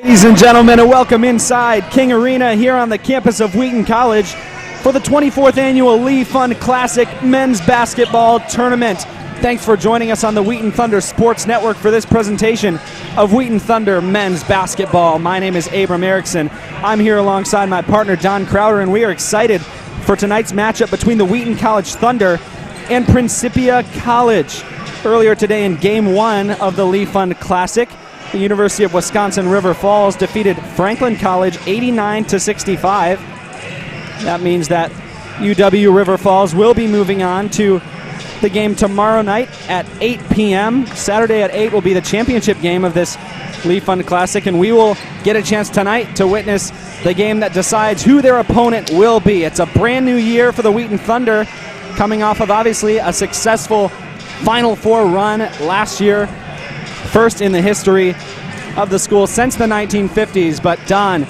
Ladies and gentlemen, a welcome inside King Arena here on the campus of Wheaton College for the 24th annual Lee Fund Classic Men's Basketball Tournament. Thanks for joining us on the Wheaton Thunder Sports Network for this presentation of Wheaton Thunder Men's Basketball. My name is Abram Erickson. I'm here alongside my partner Don Crowder, and we are excited for tonight's matchup between the Wheaton College Thunder and Principia College. Earlier today in Game 1 of the Lee Fund Classic, the University of Wisconsin River Falls defeated Franklin College 89-65. That means that UW River Falls will be moving on to the game tomorrow night at 8 p.m. Saturday at 8 will be the championship game of this Lee Fund Classic, and we will get a chance tonight to witness the game that decides who their opponent will be. It's a brand new year for the Wheaton Thunder, coming off of obviously a successful Final Four run last year. First in the history of the school since the 1950s. But Don,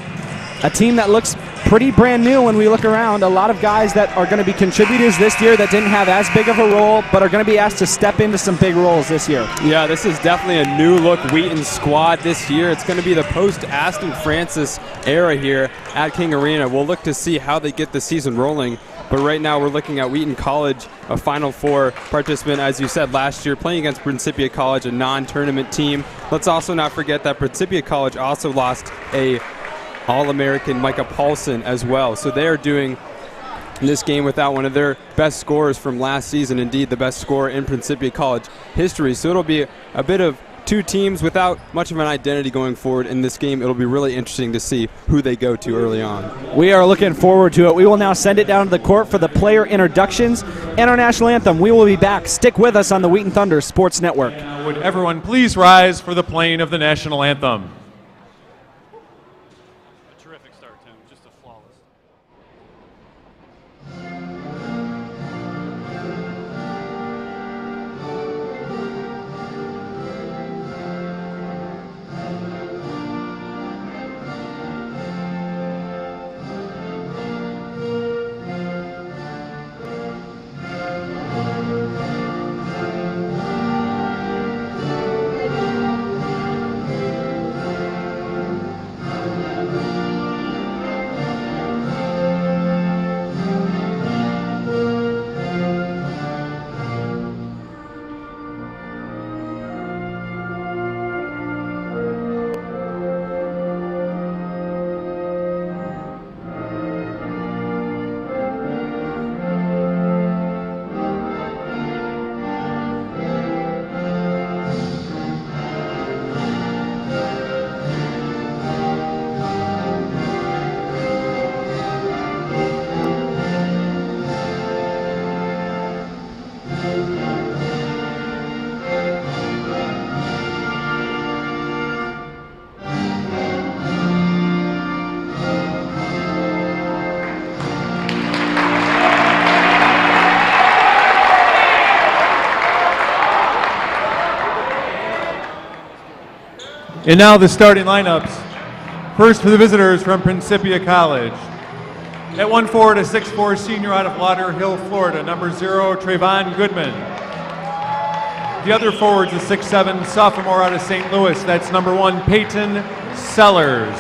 a team that looks pretty brand new when we look around. A lot of guys that are going to be contributors this year that didn't have as big of a role, but are going to be asked to step into some big roles this year. Yeah, this is definitely a new look Wheaton squad this year. It's going to be the post-Aston Francis era here at King Arena. We'll look to see how they get the season rolling. But right now we're looking at Wheaton College, a Final Four participant, as you said, last year, playing against Principia College, a non-tournament team. Let's also not forget that Principia College also lost a All-American Micah Paulson as well. So they are doing this game without one of their best scorers from last season, indeed the best scorer in Principia College history. So it'll be a bit of two teams without much of an identity going forward in this game. It'll be really interesting to see who they go to early on. We are looking forward to it. We will now send it down to the court for the player introductions and our national anthem. We will be back. Stick with us on the Wheaton Thunder Sports Network. Would everyone please rise for the playing of the national anthem? A terrific start, Tim. Just a flawless. And now the starting lineups. First for the visitors from Principia College. At 1-4 to 6'4", senior out of Lauderhill, Florida, number 0, Trayvon Goodman. The other forwards, a 6'7", sophomore out of St. Louis, that's number 1, Peyton Sellers.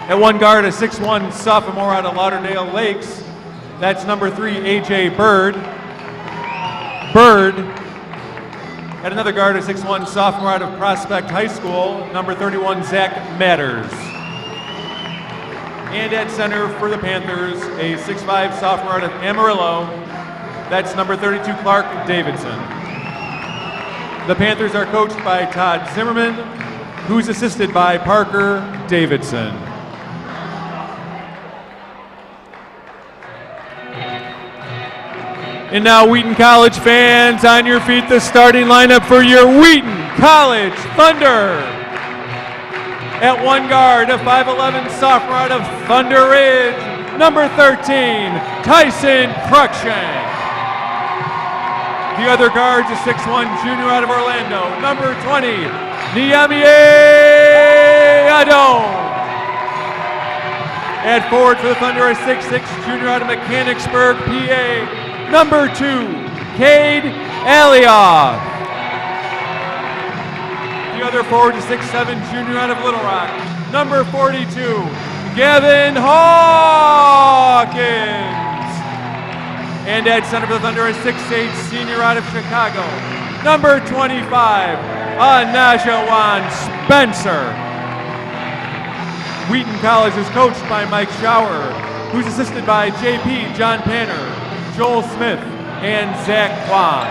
At 1 guard, a 6'1", sophomore out of Lauderdale Lakes, that's number 3, A.J. Bird. At another guard, a 6'1", sophomore out of Prospect High School, number 31, Zach Matters. And at center for the Panthers, a 6'5", sophomore out of Amarillo, that's number 32, Clark Davidson. The Panthers are coached by Todd Zimmerman, who's assisted by Parker Davidson. And now, Wheaton College fans, on your feet, the starting lineup for your Wheaton College Thunder. At 1 guard, a 5'11", sophomore out of Thunder Ridge, number 13, Tyson Cruikshank. The other guards, a 6'1", junior out of Orlando, number 20, Niamie Adon. At forward for the Thunder, a 6'6", junior out of Mechanicsburg, PA, number 2, Cade Alioth. The another forward to 6'7", junior out of Little Rock, number 42, Gavin Hawkins. And at center for the Thunder, a 6'8", senior out of Chicago, number 25, Anajuan Spencer. Wheaton College is coached by Mike Schauer, who's assisted by JP John Panner, Joel Smith, and Zach Kwan.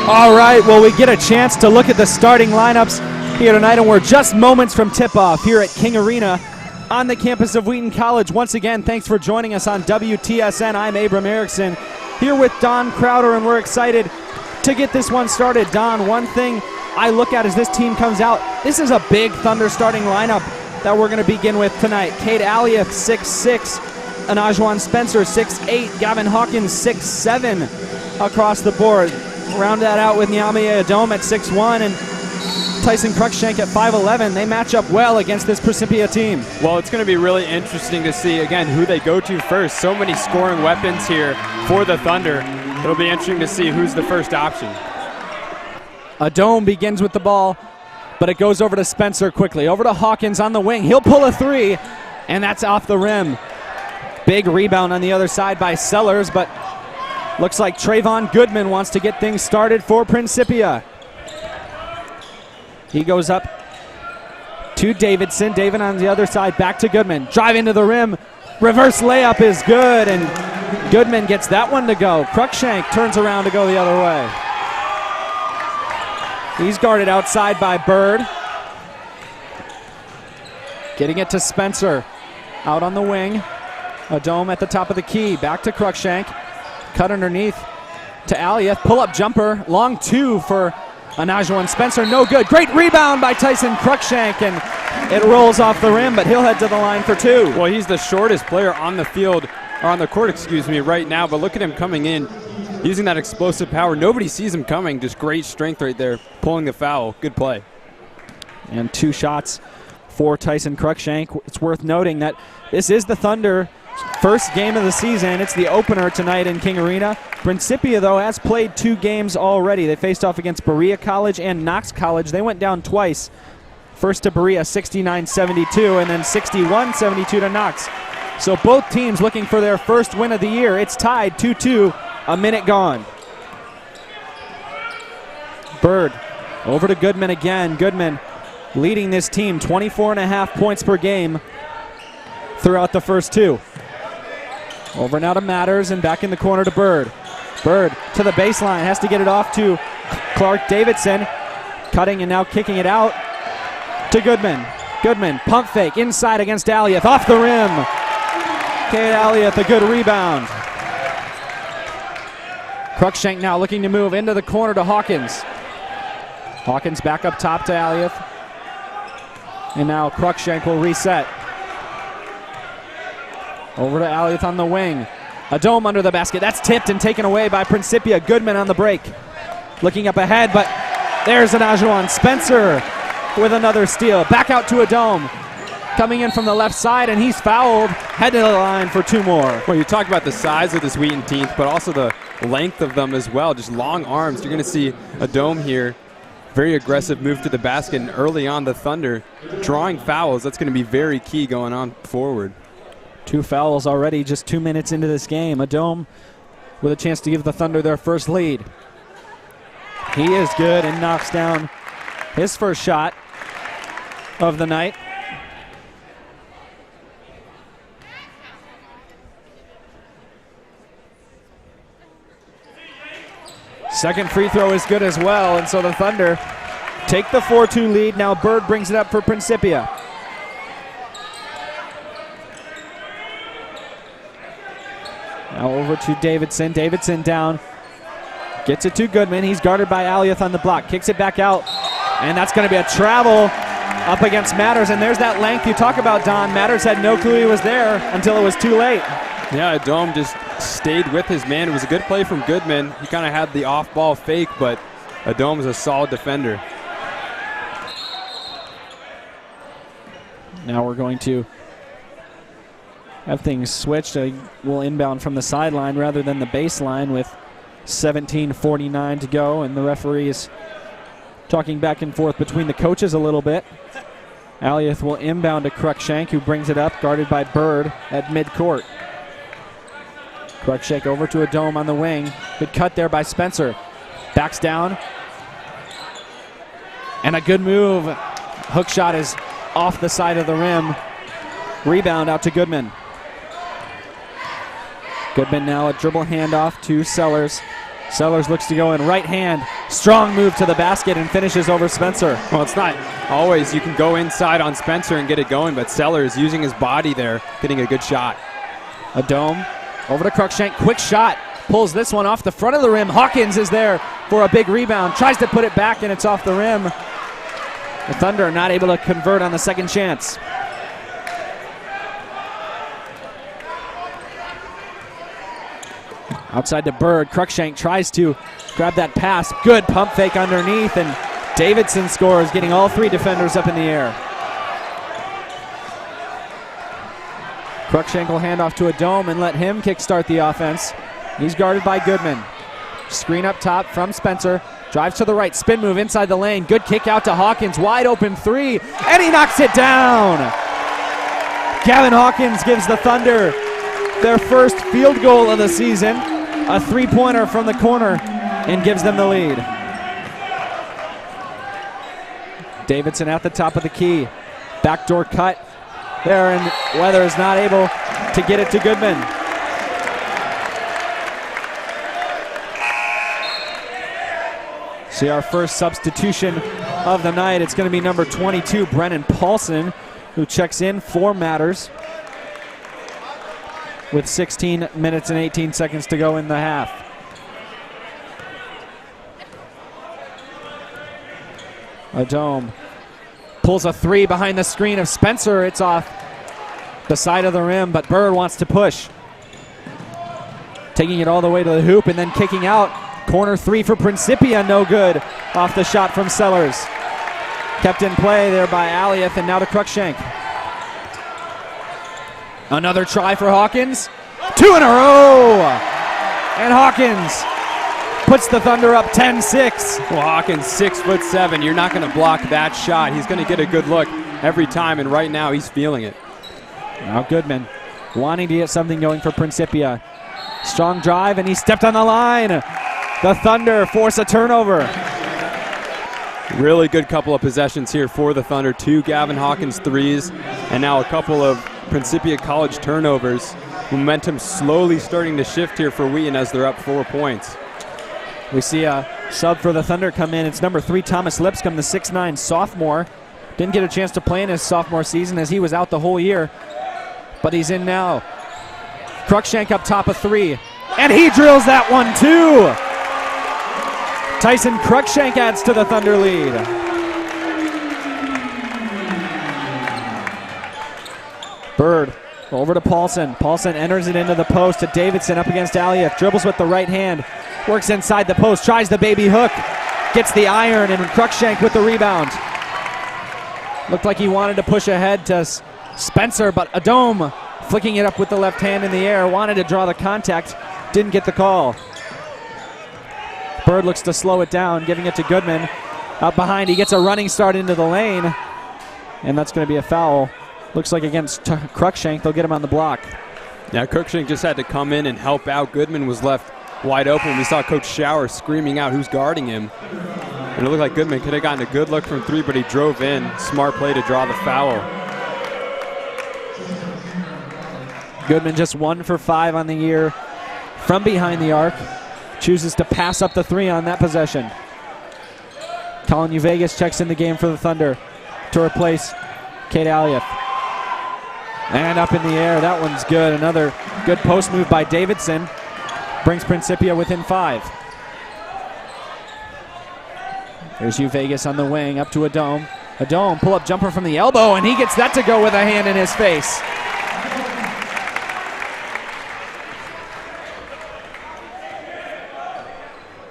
All right, well, we get a chance to look at the starting lineups here tonight, and we're just moments from tip-off here at King Arena on the campus of Wheaton College. Once again, thanks for joining us on WTSN. I'm Abram Erickson here with Don Crowder, and we're excited to get this one started. Don, one thing I look at as this team comes out, this is a big Thunder starting lineup that we're going to begin with tonight. Cade Aliath, 6'6", Anajuan Spencer, 6'8", Gavin Hawkins, 6'7", across the board. Round that out with Nyamia Adome at 6'1", and Tyson Cruikshank at 5'11". They match up well against this Principia team. Well, it's going to be really interesting to see, again, who they go to first. So many scoring weapons here for the Thunder. It'll be interesting to see who's the first option. Adome begins with the ball, but it goes over to Spencer quickly. Over to Hawkins on the wing. He'll pull a three, and that's off the rim. Big rebound on the other side by Sellers, but looks like Trayvon Goodman wants to get things started for Principia. He goes up to Davidson. David on the other side, back to Goodman. Drive into the rim. Reverse layup is good, and Goodman gets that one to go. Cruikshank turns around to go the other way. He's guarded outside by Bird. Getting it to Spencer. Out on the wing. Adome at the top of the key. Back to Cruikshank. Cut underneath to Aliath. Pull-up jumper. Long two for Anajuan Spencer. No good. Great rebound by Tyson Cruikshank, and it rolls off the rim, but he'll head to the line for two. Well, he's the shortest player on the field, or on the court, right now, but look at him coming in, using that explosive power. Nobody sees him coming. Just great strength right there, pulling the foul. Good play. And two shots for Tyson Cruikshank. It's worth noting that this is the Thunder first game of the season. It's the opener tonight in King Arena. Principia, though, has played 2 games already. They faced off against Berea College and Knox College. They went down twice. First to Berea, 69-72, and then 61-72 to Knox. So both teams looking for their first win of the year. It's tied 2-2, a minute gone. Bird over to Goodman again. Goodman leading this team, 24.5 points per game throughout the first 2. Over now to Matters, and back in the corner to Bird. Bird to the baseline, has to get it off to Clark Davidson. Cutting and now kicking it out to Goodman. Goodman, pump fake, inside against Aliath, off the rim. Cade Aliath, a good rebound. Cruikshank now looking to move into the corner to Hawkins. Hawkins back up top to Aliath. And now Cruikshank will reset. Over to Aliath on the wing. Adome under the basket. That's tipped and taken away by Principia. Goodman on the break. Looking up ahead, but there's Anajuan Spencer with another steal. Back out to Adome. Coming in from the left side, and he's fouled. Head to the line for 2 more. Well, you talk about the size of this Wheaton team, but also the length of them as well. Just long arms. You're going to see Adome here. Very aggressive move to the basket, and early on the Thunder drawing fouls. That's going to be very key going on forward. 2 fouls already, just 2 minutes into this game. Adome with a chance to give the Thunder their first lead. He is good and knocks down his first shot of the night. Second free throw is good as well, and so the Thunder take the 4-2 lead. Now Bird brings it up for Principia. Now over to Davidson. Davidson down. Gets it to Goodman. He's guarded by Aliath on the block. Kicks it back out. And that's going to be a travel up against Matters. And there's that length you talk about, Don. Matters had no clue he was there until it was too late. Yeah, Adome just stayed with his man. It was a good play from Goodman. He kind of had the off-ball fake, but Adome is a solid defender. Now we're going to have things switched. We'll inbound from the sideline rather than the baseline with 17:49 to go, and the referee is talking back and forth between the coaches a little bit. Aliath will inbound to Cruikshank, who brings it up, guarded by Bird at midcourt. Cruikshank over to a dome on the wing. Good cut there by Spencer. Backs down. And a good move. Hook shot is off the side of the rim. Rebound out to Goodman. Goodman now a dribble handoff to Sellers. Sellers looks to go in right hand. Strong move to the basket and finishes over Spencer. Well, it's not always you can go inside on Spencer and get it going, but Sellers using his body there, getting a good shot. A dome. Over to Cruikshank. Quick shot. Pulls this one off the front of the rim. Hawkins is there for a big rebound. Tries to put it back and it's off the rim. The Thunder not able to convert on the second chance. Outside to Bird. Cruikshank tries to grab that pass. Good pump fake underneath, and Davidson scores, getting all three defenders up in the air. Cruikshank will hand off to a dome and let him kickstart the offense. He's guarded by Goodman. Screen up top from Spencer. Drives to the right, spin move inside the lane. Good kick out to Hawkins, wide open three, and he knocks it down. Gavin Hawkins gives the Thunder their first field goal of the season. A three-pointer from the corner and gives them the lead. Davidson at the top of the key. Backdoor cut there, and Weathers not able to get it to Goodman. See our first substitution of the night. It's going to be number 22, Brennan Paulson, who checks in for Matters with 16 minutes and 18 seconds to go in the half. A dome pulls a three behind the screen of Spencer. It's off the side of the rim, but Bird wants to push. Taking it all the way to the hoop and then kicking out. Corner three for Principia, no good. Off the shot from Sellers. Kept in play there by Aliath, and now to Cruikshank. Another try for Hawkins. Two in a row! And Hawkins puts the Thunder up 10-6. Well, Hawkins, 6'7". You're not going to block that shot. He's going to get a good look every time, and right now he's feeling it. Now Goodman wanting to get something going for Principia. Strong drive, and he stepped on the line. The Thunder force a turnover. Really good couple of possessions here for the Thunder. Two Gavin Hawkins threes, and now a couple of Principia College turnovers. Momentum slowly starting to shift here for Wheaton as they're up 4 points. We see a sub for the Thunder come in. It's number 3, Thomas Lipscomb, the 6'9" sophomore. Didn't get a chance to play in his sophomore season as he was out the whole year, but he's in now. Cruikshank up top of three, and he drills that one too. Tyson Cruikshank adds to the Thunder lead. Bird over to Paulson. Paulson enters it into the post to Davidson up against Aliath. Dribbles with the right hand. Works inside the post. Tries the baby hook. Gets the iron, and Cruikshank with the rebound. Looked like he wanted to push ahead to Spencer, but Adome flicking it up with the left hand in the air. Wanted to draw the contact. Didn't get the call. Bird looks to slow it down, giving it to Goodman. Out behind, he gets a running start into the lane, and that's going to be a foul. Looks like against Cruikshank, they'll get him on the block. Yeah, Cruikshank just had to come in and help out. Goodman was left wide open. We saw Coach Schauer screaming out who's guarding him. And it looked like Goodman could have gotten a good look from three, but he drove in. Smart play to draw the foul. Goodman just 1 for 5 on the year from behind the arc. Chooses to pass up the three on that possession. Colin Uvegas checks in the game for the Thunder to replace Cade Aliath. And up in the air, that one's good. Another good post move by Davidson. Brings Principia within 5. There's Uvegas on the wing, up to Adome. Adome, pull-up jumper from the elbow, and he gets that to go with a hand in his face.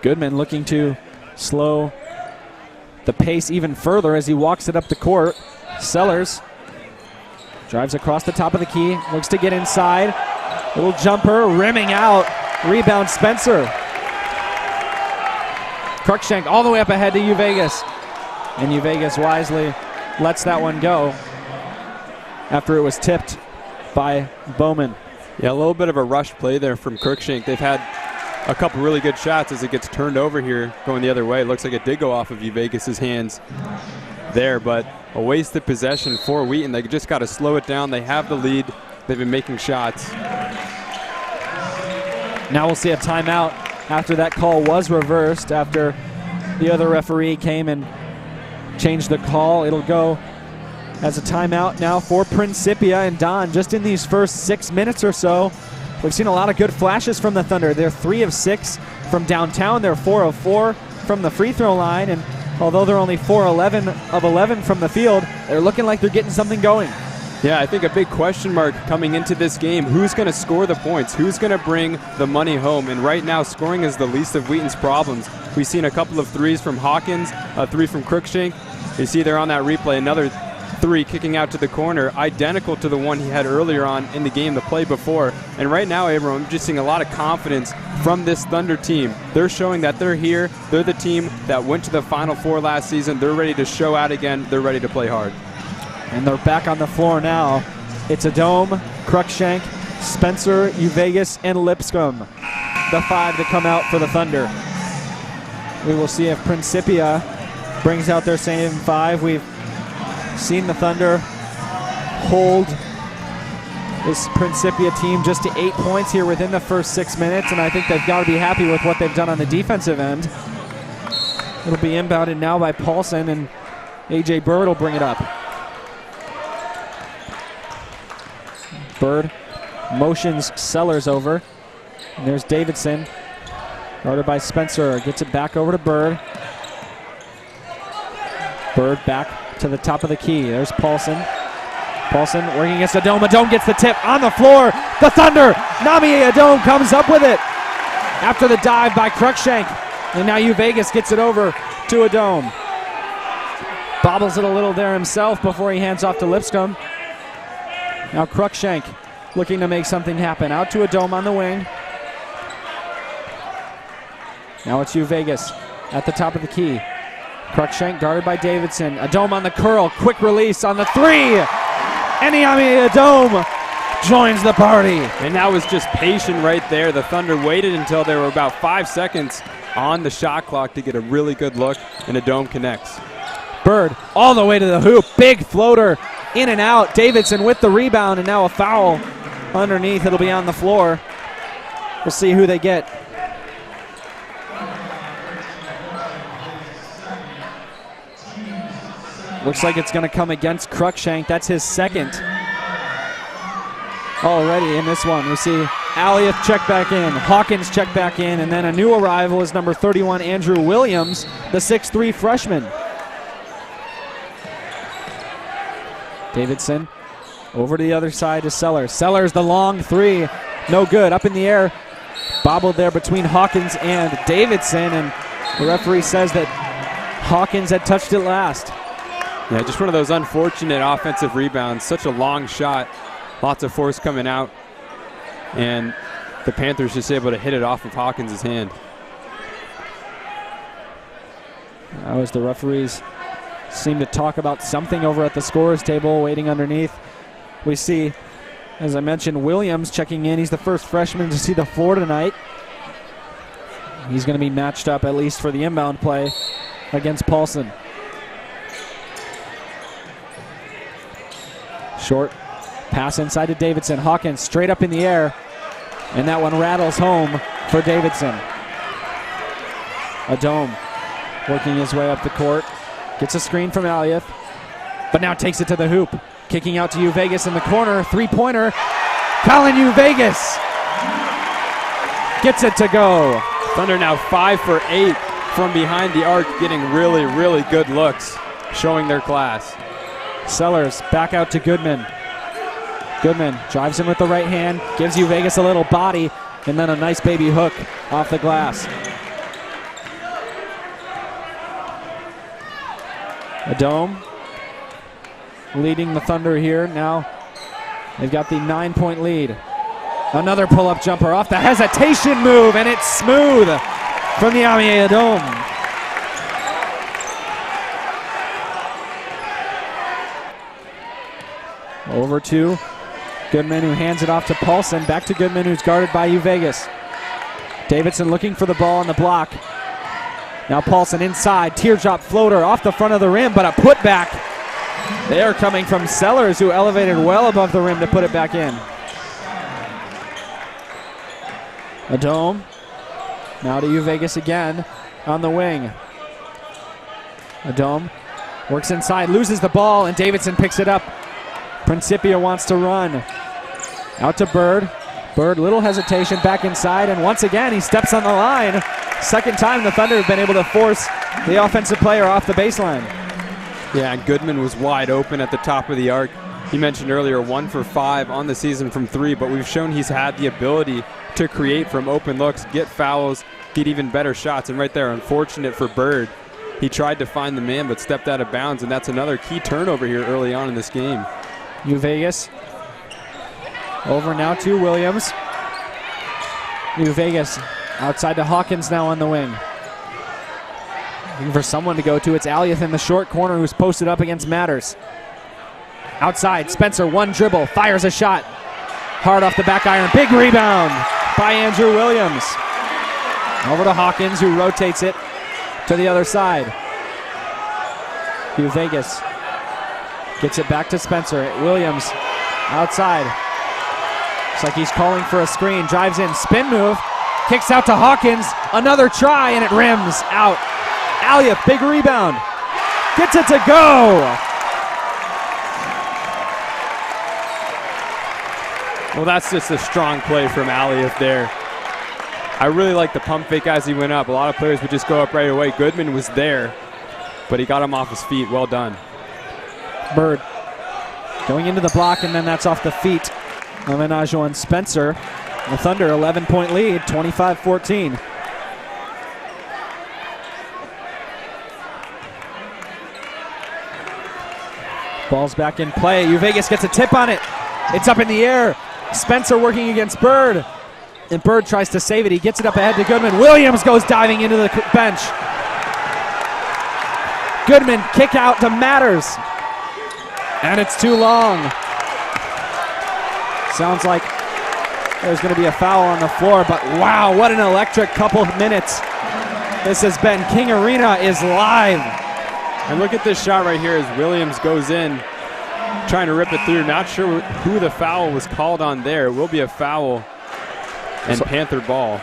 Goodman looking to slow the pace even further as he walks it up the court. Sellers drives across the top of the key, looks to get inside. Little jumper, rimming out. Rebound Spencer. Cruikshank all the way up ahead to Uvegas. And Vegas wisely lets that one go after it was tipped by Bowman. Yeah, a little bit of a rush play there from Cruikshank. They've had a couple really good shots as it gets turned over here going the other way. It looks like it did go off of Vegas' hands there, but a wasted possession for Wheaton. They just got to slow it down. They have the lead. They've been making shots. Now we'll see a timeout after that call was reversed, after the other referee came and changed the call. It'll go as a timeout now for Principia. And Don, just in these first 6 minutes or so, we've seen a lot of good flashes from the Thunder. They're 3 of 6 from downtown. They're 4 of 4 from the free throw line. And although they're only 4-11 of 11 from the field, they're looking like they're getting something going. Yeah, I think a big question mark coming into this game, who's going to score the points? Who's going to bring the money home? And right now, scoring is the least of Wheaton's problems. We've seen a couple of threes from Hawkins, a 3 from Cruikshank. You see there on that replay, another 3 kicking out to the corner, identical to the one he had earlier on in the game, the play before. And right now, Abram, I'm just seeing a lot of confidence from this Thunder team. They're showing that they're here. They're the team that went to the Final Four last season. They're ready to show out again. They're ready to play hard. And they're back on the floor now. It's Adome, Cruikshank, Spencer, Vegas, and Lipscomb, the 5 that come out for the Thunder. We will see if Principia brings out their same 5. We've seen the Thunder hold this Principia team just to 8 points here within the first 6 minutes, and I think they've got to be happy with what they've done on the defensive end. It'll be inbounded now by Paulson, and A.J. Bird will bring it up. Bird motions Sellers over. And there's Davidson, guarded by Spencer. Gets it back over to Bird. Bird back to the top of the key. There's Paulson. Paulson working against Adome. Adome gets the tip on the floor. The Thunder. Nami Adome comes up with it after the dive by Cruikshank. And now Vegas gets it over to Adome. Bobbles it a little there himself before he hands off to Lipscomb. Now Cruikshank looking to make something happen. Out to Adome on the wing. Now it's Vegas at the top of the key. Cruikshank guarded by Davidson. Adome on the curl. Quick release on the 3. And Adome joins the party. And that was just patient right there. The Thunder waited until there were about 5 seconds on the shot clock to get a really good look, and Adome connects. Bird all the way to the hoop. Big floater. In and out. Davidson with the rebound, and now a foul underneath. It'll be on the floor. We'll see who they get. Looks like it's going to come against Cruikshank. That's his second already in this one. We see Alioth check back in, Hawkins check back in, and then a new arrival is number 31, Andrew Williams, the 6'3 freshman. Davidson over to the other side to Sellers. Sellers, the long 3, no good. Up in the air, bobbled there between Hawkins and Davidson, and the referee says that Hawkins had touched it last. Yeah, just one of those unfortunate offensive rebounds. Such a long shot, lots of force coming out, and the Panthers just able to hit it off of Hawkins' hand. That was the referees seem to talk about something over at the scorer's table, waiting underneath. We see, as I mentioned, Williams checking in. He's the first freshman to see the floor tonight. He's going to be matched up, at least for the inbound play, against Paulson. Short pass inside to Davidson. Hawkins straight up in the air, and that one rattles home for Davidson. Adome working his way up the court. Gets a screen from Alioth, but now takes it to the hoop. Kicking out to Vegas in the corner. 3-pointer. Colin Vegas gets it to go. Thunder now 5 for 8 from behind the arc, getting really, really good looks, showing their class. Sellers back out to Goodman. Goodman drives in with the right hand, gives Vegas a little body, and then a nice baby hook off the glass. Adome leading the Thunder here. Now they've got the 9-point lead. Another pull-up jumper off the hesitation move, and it's smooth from the Adome. Over to Goodman, who hands it off to Paulson. Back to Goodman, who's guarded by Vegas. Davidson looking for the ball on the block. Now Paulson inside, teardrop floater off the front of the rim, but a putback. They are coming from Sellers, who elevated well above the rim to put it back in. Adome. Now to Vegas again on the wing. Adome works inside, loses the ball, and Davidson picks it up. Principia wants to run. Out to Bird. Bird, little hesitation, back inside, and once again he steps on the line. Second time the Thunder have been able to force the offensive player off the baseline. Yeah, and Goodman was wide open at the top of the arc. You mentioned earlier 1 for 5 on the season from 3, but we've shown he's had the ability to create from open looks, get fouls, get even better shots. And right there, unfortunate for Bird. He tried to find the man but stepped out of bounds, and that's another key turnover here early on in this game. Vegas. Over now to Williams. Vegas outside to Hawkins now on the wing. Looking for someone to go to. It's Aliath in the short corner who's posted up against Matters. Outside, Spencer, one dribble, fires a shot. Hard off the back iron. Big rebound by Andrew Williams. Over to Hawkins, who rotates it to the other side. Vegas gets it back to Spencer. Williams outside. Looks like he's calling for a screen. Drives in, spin move. Kicks out to Hawkins. Another try, and it rims out. Aliath, big rebound. Gets it to go. Well, that's just a strong play from Aliath there. I really like the pump fake as he went up. A lot of players would just go up right away. Goodman was there, but he got him off his feet. Well done. Bird going into the block, and then that's off the feet of Anajo and Spencer. The Thunder 11-point lead, 25-14. Ball's back in play. Vegas gets a tip on it. It's up in the air. Spencer working against Bird. And Bird tries to save it. He gets it up ahead to Goodman. Williams goes diving into the bench. Goodman, kick out to Matters. And it's too long. Sounds like there's going to be a foul on the floor, but wow, what an electric couple of minutes this has been. King Arena is live. And look at this shot right here as Williams goes in, trying to rip it through. Not sure who the foul was called on there. It will be a foul and Panther ball.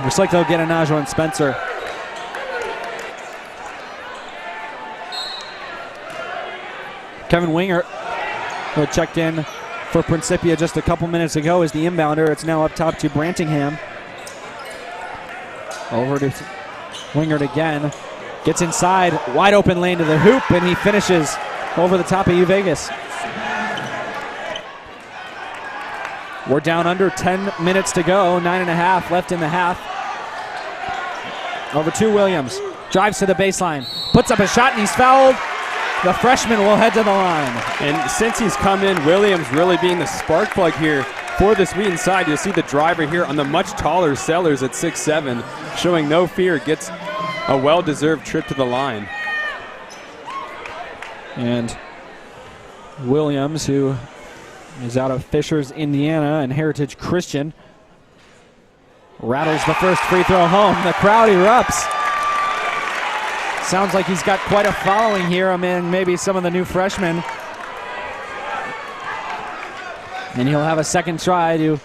Looks like they'll get Anajo and Spencer. Kevin Winger, who checked in for Principia just a couple minutes ago, is the inbounder. It's now up top to Brantingham. Over to Wingert again. Gets inside, wide open lane to the hoop, and he finishes over the top of Vegas. We're down under 10 minutes to go, 9.5 left in the half. Over to Williams, drives to the baseline, puts up a shot, and he's fouled. The freshman will head to the line. And since he's come in, Williams really being the spark plug here for this Wheaton side. You'll see the driver here on the much taller Sellers at 6'7", showing no fear, gets a well-deserved trip to the line. And Williams, who is out of Fishers, Indiana, and Heritage Christian, rattles the first free throw home. The crowd erupts. Sounds like he's got quite a following here among maybe some of the new freshmen. And he'll have a second try to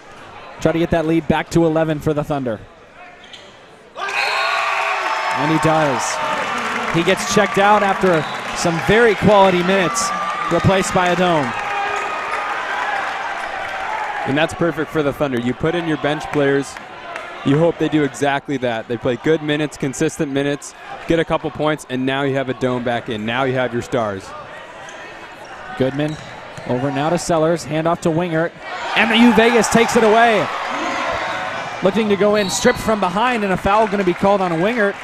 get that lead back to 11 for the Thunder. And he does. He gets checked out after some very quality minutes, replaced by Adome. And that's perfect for the Thunder. You put in your bench players, you hope they do exactly that. They play good minutes, consistent minutes, get a couple points, and now you have Adome back in. Now you have your stars. Goodman over now to Sellers, handoff to Wingert, and the Vegas takes it away. Looking to go in, stripped from behind, and a foul going to be called on Wingert.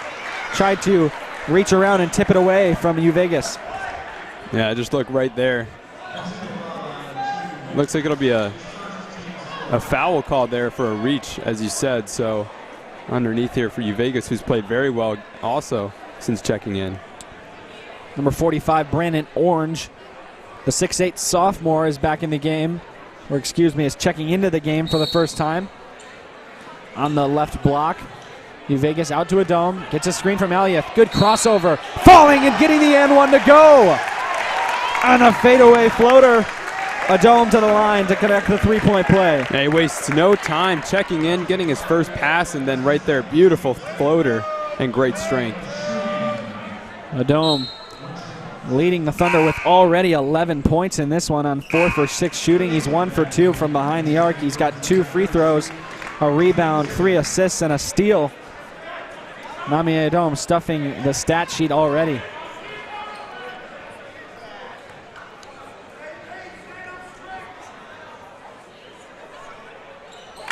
Tried to reach around and tip it away from Vegas. Yeah, just look right there. Looks like it'll be a foul called there for a reach, as you said. So underneath here for Vegas, who's played very well also since checking in. Number 45, Brandon Orange, The 6'8 sophomore is back in the game, or excuse me, is checking into the game for the first time. On the left block, Vegas out to a dome, gets a screen from Aliath. Good crossover, falling and getting the and one to go. On a fadeaway floater, a dome to the line to connect the three-point play. And he wastes no time checking in, getting his first pass, and then right there, beautiful floater and great strength. A dome leading the Thunder with already 11 points in this one on 4 for 6 shooting. He's 1 for 2 from behind the arc. He's got 2 free throws, a rebound, 3 assists, and a steal. Nami Adom stuffing the stat sheet already.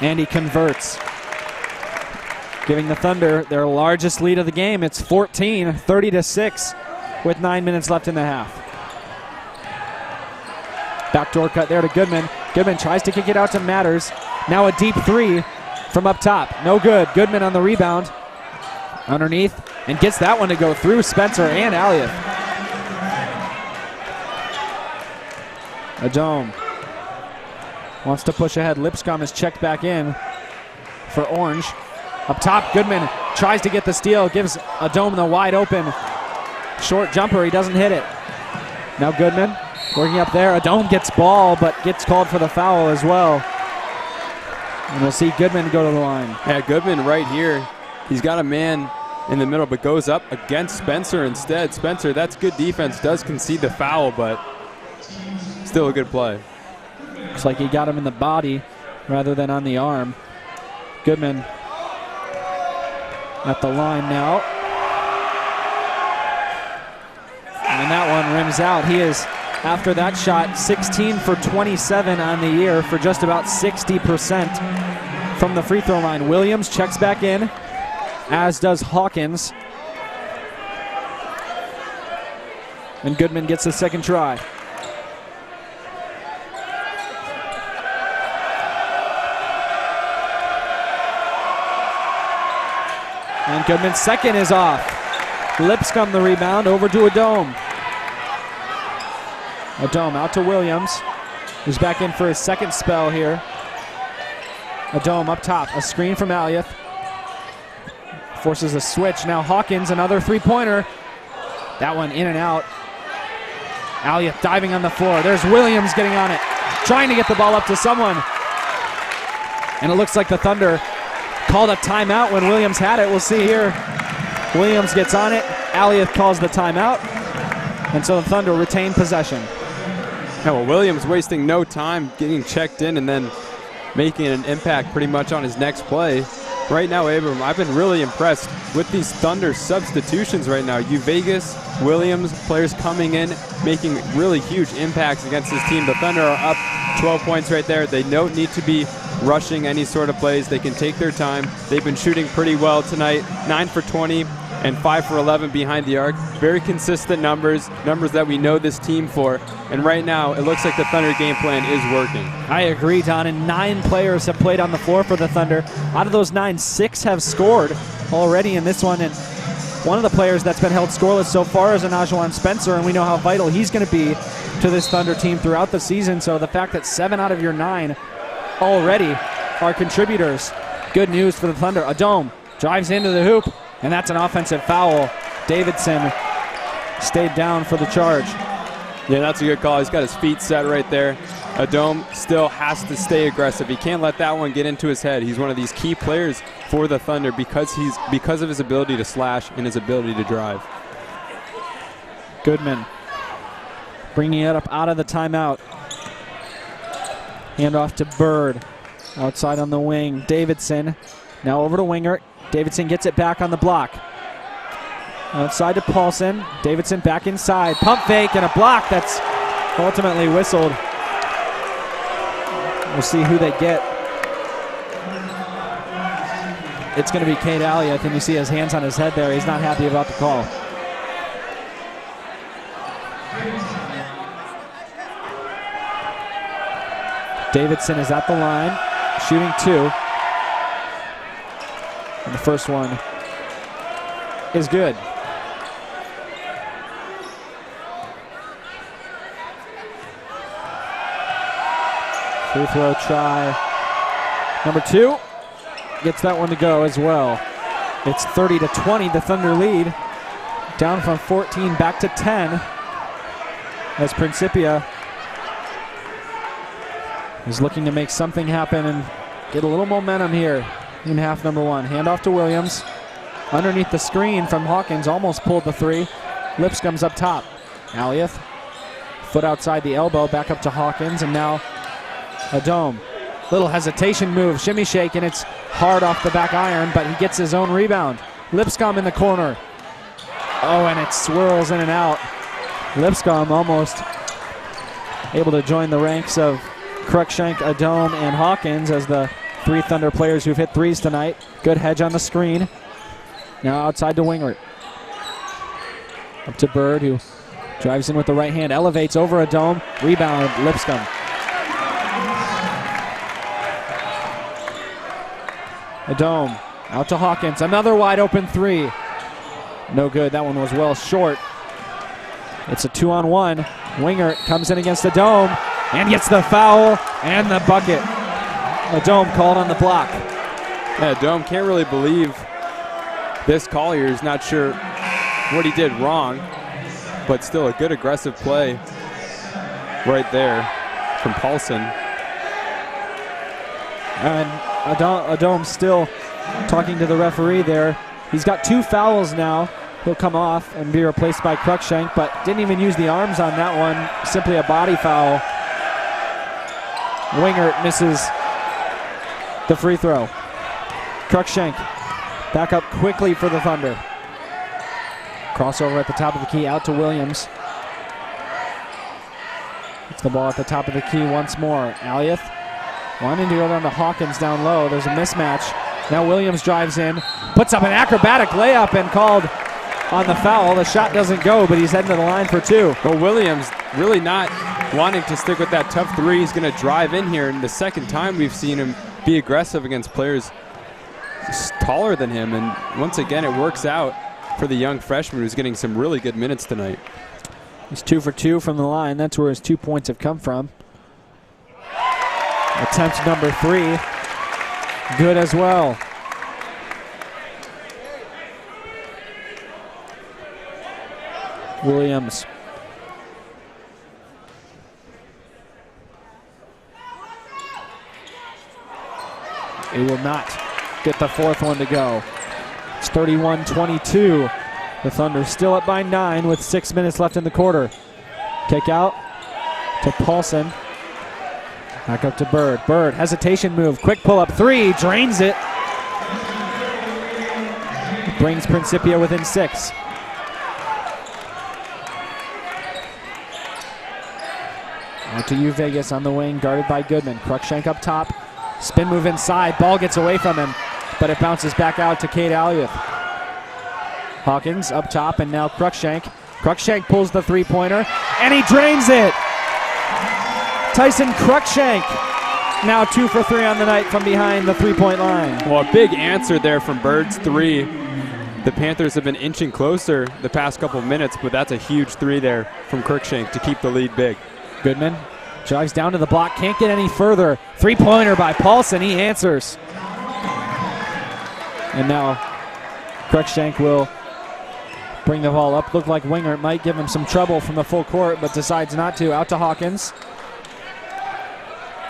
And he converts, giving the Thunder their largest lead of the game. It's 14, 30-6 with 9 minutes left in the half. Backdoor cut there to Goodman. Goodman tries to kick it out to Matters. Now a deep three from up top. No good. Goodman on the rebound. Underneath, and gets that one to go through Spencer and Aliath. Adom wants to push ahead. Lipscomb is checked back in for Orange. Up top, Goodman tries to get the steal, gives Adom the wide open short jumper. He doesn't hit it. Now Goodman working up there. Adom gets ball, but gets called for the foul as well. And we'll see Goodman go to the line. Yeah, Goodman right here. He's got a man in the middle, but goes up against Spencer instead. Spencer, that's good defense, does concede the foul, but still a good play. Looks like he got him in the body rather than on the arm. Goodman at the line now. And that one rims out. He is, after that shot, 16 for 27 on the year for just about 60% from the free throw line. Williams checks back in, as does Hawkins. And Goodman gets the second try. And Goodman's second is off. Lipscomb the rebound, over to Adom. Adom out to Williams, who's back in for his second spell here. Adom up top, a screen from Aliath. Forces a switch. Now Hawkins, another three-pointer. That one in and out. Aliath diving on the floor. There's Williams getting on it, trying to get the ball up to someone. And it looks like the Thunder called a timeout when Williams had it. We'll see here. Williams gets on it. Aliath calls the timeout. And so the Thunder retain possession. Yeah, well, Williams wasting no time getting checked in and then making an impact pretty much on his next play. Right now, Abram, I've been really impressed with these Thunder substitutions right now. Vegas, Williams, players coming in, making really huge impacts against this team. The Thunder are up 12 points right there. They don't need to be rushing any sort of plays. They can take their time. They've been shooting pretty well tonight, 9 for 20 and 5 for 11 behind the arc. Very consistent numbers that we know this team for. And right now, it looks like the Thunder game plan is working. I agree, Don. And 9 players have played on the floor for the Thunder. Out of those 9, 6 have scored already in this one. And one of the players that's been held scoreless so far is Anajuan Spencer, and we know how vital he's going to be to this Thunder team throughout the season. So the fact that 7 out of your 9 already are contributors, good news for the Thunder. Adom drives into the hoop, and that's an offensive foul. Davidson stayed down for the charge. Yeah, that's a good call. He's got his feet set right there. Adom still has to stay aggressive. He can't let that one get into his head. He's one of these key players for the Thunder because of his ability to slash and his ability to drive. Goodman bringing it up out of the timeout. Handoff to Bird. Outside on the wing. Davidson now over to Wingert. Davidson gets it back on the block. Outside to Paulson. Davidson back inside. Pump fake and a block that's ultimately whistled. We'll see who they get. It's going to be Cade Aliath, and you see his hands on his head there. He's not happy about the call. Davidson is at the line, shooting 2. And the first one is good. Free throw try. Number 2 gets that one to go as well. It's 30-20, the Thunder lead. Down from 14 back to 10 as Principia is looking to make something happen and get a little momentum here in half number 1. Handoff to Williams. Underneath the screen from Hawkins, almost pulled the 3. Lipscomb's up top. Aliath, foot outside the elbow, back up to Hawkins, and now a dome. Little hesitation move, shimmy shake, and it's hard off the back iron, but he gets his own rebound. Lipscomb in the corner. Oh, and it swirls in and out. Lipscomb almost able to join the ranks of Cruikshank, Adome, and Hawkins as the 3 Thunder players who've hit threes tonight. Good hedge on the screen. Now outside to Wingert. Up to Bird, who drives in with the right hand, elevates over Adome. Rebound, Lipscomb. Adome out to Hawkins. Another wide open 3. No good. That one was well short. It's a 2-on-1. Wingert comes in against Adome and gets the foul and the bucket. Adome called on the block. Yeah, Adome can't really believe this call here. He's not sure what he did wrong, but still a good aggressive play right there from Paulson. And Adome still talking to the referee there. He's got 2 fouls now. He'll come off and be replaced by Cruikshank, but didn't even use the arms on that one. Simply a body foul. Wingert misses the free throw. Cruikshank back up quickly for the Thunder. Crossover at the top of the key, out to Williams. It's the ball at the top of the key once more. Aliath wanting to go down to Hawkins down low. There's a mismatch. Now Williams drives in, puts up an acrobatic layup and called on the foul. The shot doesn't go, but he's heading to the line for 2. But Williams really not wanting to stick with that tough 3. He's going to drive in here, and the second time we've seen him be aggressive against players taller than him, and once again it works out for the young freshman who's getting some really good minutes tonight. He's 2 for 2 from the line. That's where his 2 points have come from. Attempt number 3, good as well. Williams. He will not get the 4th one to go. It's 31-22. The Thunder still up by 9 with 6 minutes left in the quarter. Kick out to Paulson. Back up to Bird. Bird, hesitation move. Quick pull-up 3. Drains it. Brings Principia within 6. Out to Vegas on the wing, guarded by Goodman. Cruikshank up top. Spin move inside. Ball gets away from him, but it bounces back out to Cade Aliath. Hawkins up top, and now Cruikshank. Cruikshank pulls the 3-pointer, and he drains it. Tyson Cruikshank now 2 for 3 on the night from behind the 3-point line. Well, a big answer there from Bird's 3. The Panthers have been inching closer the past couple of minutes, but that's a huge 3 there from Cruikshank to keep the lead big. Goodman drives down to the block, can't get any further. 3-pointer by Paulson, he answers. And now Cruikshank will bring the ball up. Looked like Wingert might give him some trouble from the full court, but decides not to. Out to Hawkins.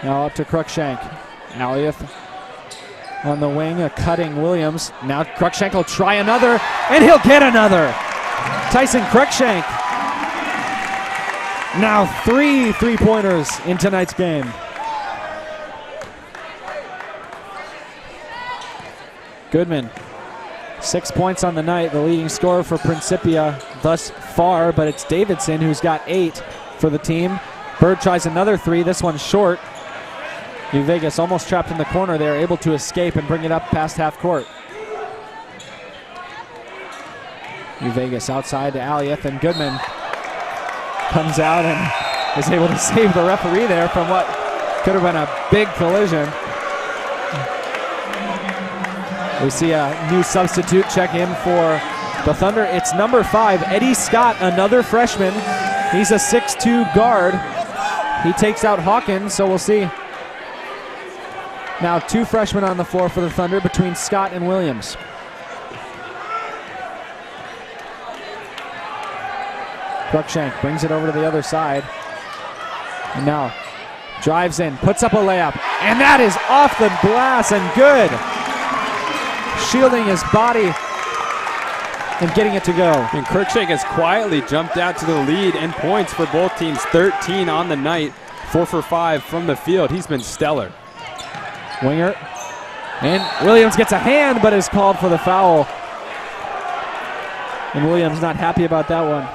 Now up to Cruikshank. Aliath on the wing, a cutting Williams. Now Cruikshank will try another, and he'll get another. Tyson Cruikshank. Now 3 3-pointers in tonight's game. Goodman, 6 points on the night, the leading scorer for Principia thus far, but it's Davidson who's got 8 for the team. Bird tries another 3, this one's short. Vegas almost trapped in the corner there, able to escape and bring it up past half court. Vegas outside to Aliath, and Goodman comes out and is able to save the referee there from what could have been a big collision. We see a new substitute check in for the Thunder. It's number 5, Eddie Scott, another freshman. He's a 6'2 guard. He takes out Hawkins, so we'll see Now 2 freshmen on the floor for the Thunder between Scott and Williams. Cruikshank brings it over to the other side. And now drives in, puts up a layup, and that is off the glass and good. Shielding his body and getting it to go. And Cruikshank has quietly jumped out to the lead in points for both teams. 13 on the night, 4 for 5 from the field. He's been stellar. Winger, and Williams gets a hand but is called for the foul. And Williams not happy about that one.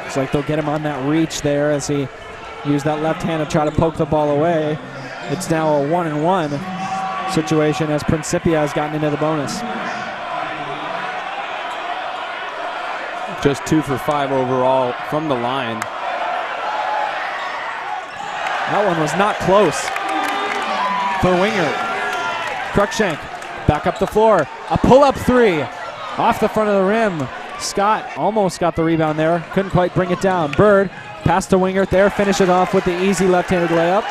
Looks like they'll get him on that reach there as he used that left hand to try to poke the ball away. It's now a 1-and-1 situation as Principia has gotten into the bonus. Just 2 for 5 overall from the line. That one was not close for Winger. Cruikshank back up the floor. A pull-up 3 off the front of the rim. Scott almost got the rebound there. Couldn't quite bring it down. Bird pass to Wingert there. Finish it off with the easy left-handed layup.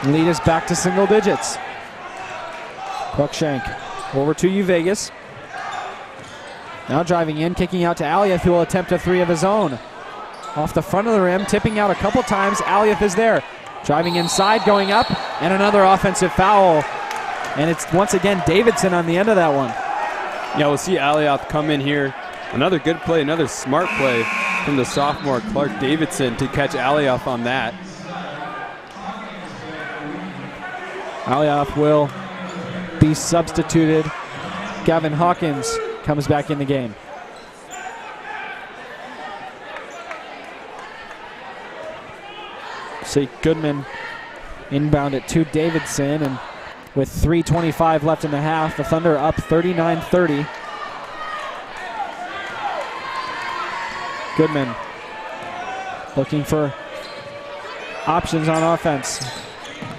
Lead is back to single digits. Cruikshank over to Vegas. Now driving in, kicking out to Aliath, who will attempt a 3 of his own. Off the front of the rim, tipping out a couple times. Aliath is there. Driving inside, going up, and another offensive foul. And it's once again Davidson on the end of that one. Yeah, we'll see Aliath come in here. Another good play, another smart play from the sophomore Clark Davidson to catch Aliath on that. Aliath will be substituted. Gavin Hawkins comes back in the game. See Goodman inbound it to Davidson, and with 3:25 left in the half, the Thunder up 39-30. Goodman looking for options on offense.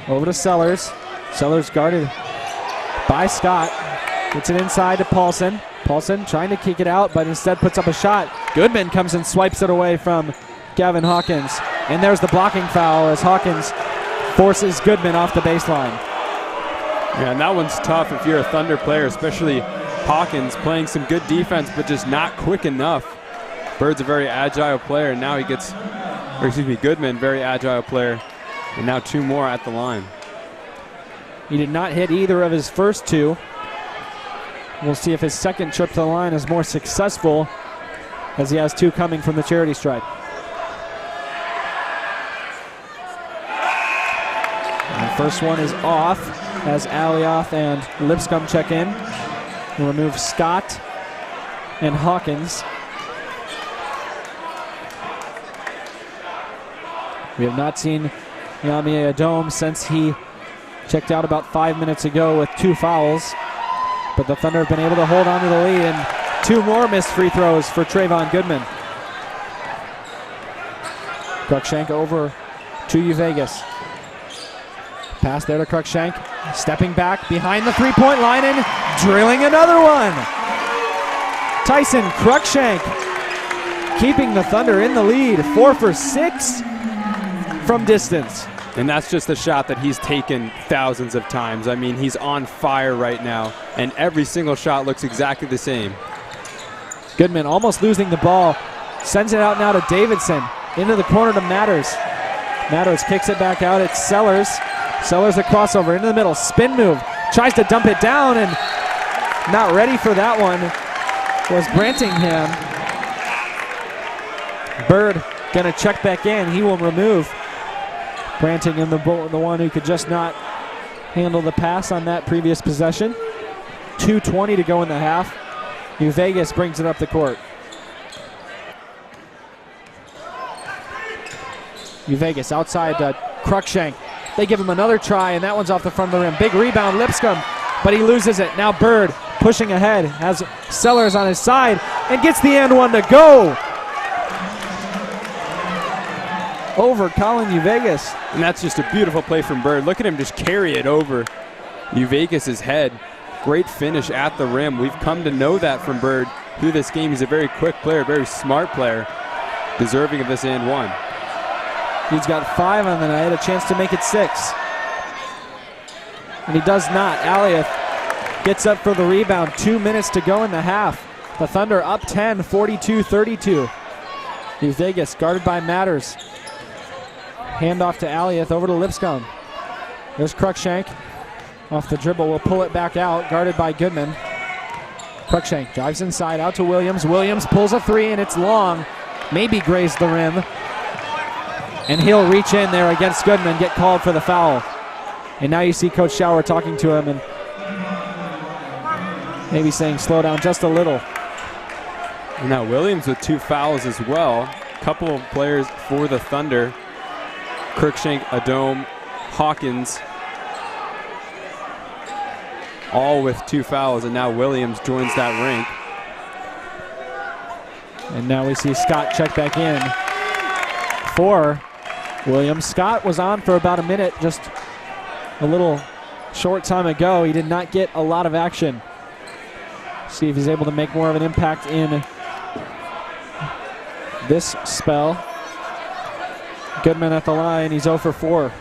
Over to Sellers. Sellers guarded by Scott. Gets it inside to Paulson. Paulson trying to kick it out, but instead puts up a shot. Goodman comes and swipes it away from Gavin Hawkins. And there's the blocking foul as Hawkins forces Goodman off the baseline. Yeah, and that one's tough if you're a Thunder player, especially Hawkins playing some good defense, but just not quick enough. Bird's a very agile player, and now he gets, Goodman, very agile player, and now 2 more at the line. He did not hit either of his first 2. We'll see if his second trip to the line is more successful, as he has 2 coming from the charity stripe. And the first one is off as Aliath and Lipscomb check in. We'll remove Scott and Hawkins. We have not seen Yami Adom since he checked out about 5 minutes ago with 2 fouls. But the Thunder have been able to hold on to the lead, and 2 more missed free throws for Trayvon Goodman. Cruikshank over to Vegas. Pass there to Cruikshank. Stepping back behind the 3-point line and drilling another one. Tyson Cruikshank keeping the Thunder in the lead. 4 for 6 from distance. And that's just a shot that he's taken thousands of times. I mean, he's on fire right now, and every single shot looks exactly the same. Goodman almost losing the ball. Sends it out now to Davidson. Into the corner to Matters. Matters kicks it back out. It's Sellers. Sellers a crossover into the middle. Spin move. Tries to dump it down, and not ready for that one was Brantingham. Bird gonna check back in. He will remove Brantingham, the one who could just not handle the pass on that previous possession. 2:20 to go in the half. Vegas brings it up the court. Vegas outside to Cruikshank. They give him another try, and that one's off the front of the rim. Big rebound, Lipscomb, but he loses it. Now Bird pushing ahead, has Sellers on his side, and gets the and one to go over Colin Vegas. And that's just a beautiful play from Bird. Look at him just carry it over Vegas' head. Great finish at the rim. We've come to know that from Bird through this game. He's a very quick player, very smart player, deserving of this and one. He's got 5 on the night, a chance to make it 6. And he does not. Aliath gets up for the rebound. 2 minutes to go in the half. The Thunder up 10, 42-32. New Vegas guarded by Matters. Handoff to Aliath, over to Lipscomb. There's Cruikshank. Off the dribble, will pull it back out, guarded by Goodman. Cruikshank drives inside, out to Williams. Williams pulls a 3, and it's long. Maybe grazed the rim. And he'll reach in there against Goodman, get called for the foul. And now you see Coach Schauer talking to him and maybe saying slow down just a little. And now Williams with 2 fouls as well. Couple of players for the Thunder. Cruikshank, Adome, Hawkins, all with 2 fouls, and now Williams joins that rank. And now we see Scott check back in for Williams. Scott was on for about a minute just a little short time ago. He did not get a lot of action. See if he's able to make more of an impact in this spell. Goodman at the line, he's 0 for 4.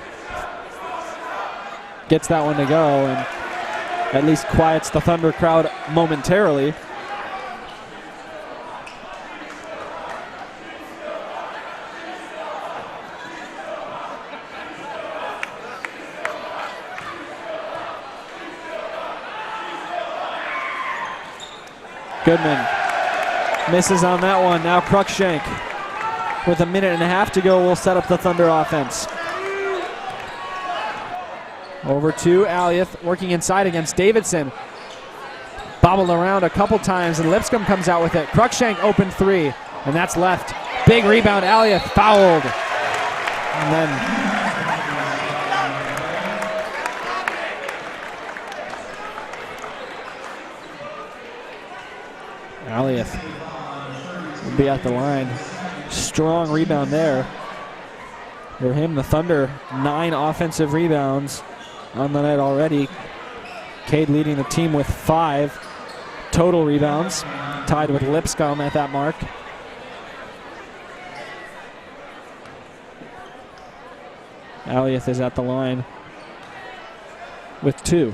Gets that one to go and at least quiets the Thunder crowd momentarily. Goodman misses on that one. Now Cruikshank with a minute and a half to go will set up the Thunder offense. Over to Aliath, working inside against Davidson. Bobbled around a couple times, and Lipscomb comes out with it. Cruikshank open 3, and that's left. Big rebound, Aliath fouled. And then Aliath will be at the line. Strong rebound there. For him, the Thunder, 9 offensive rebounds on the night already. Cade leading the team with 5 total rebounds, tied with Lipscomb at that mark. Aliath is at the line with 2.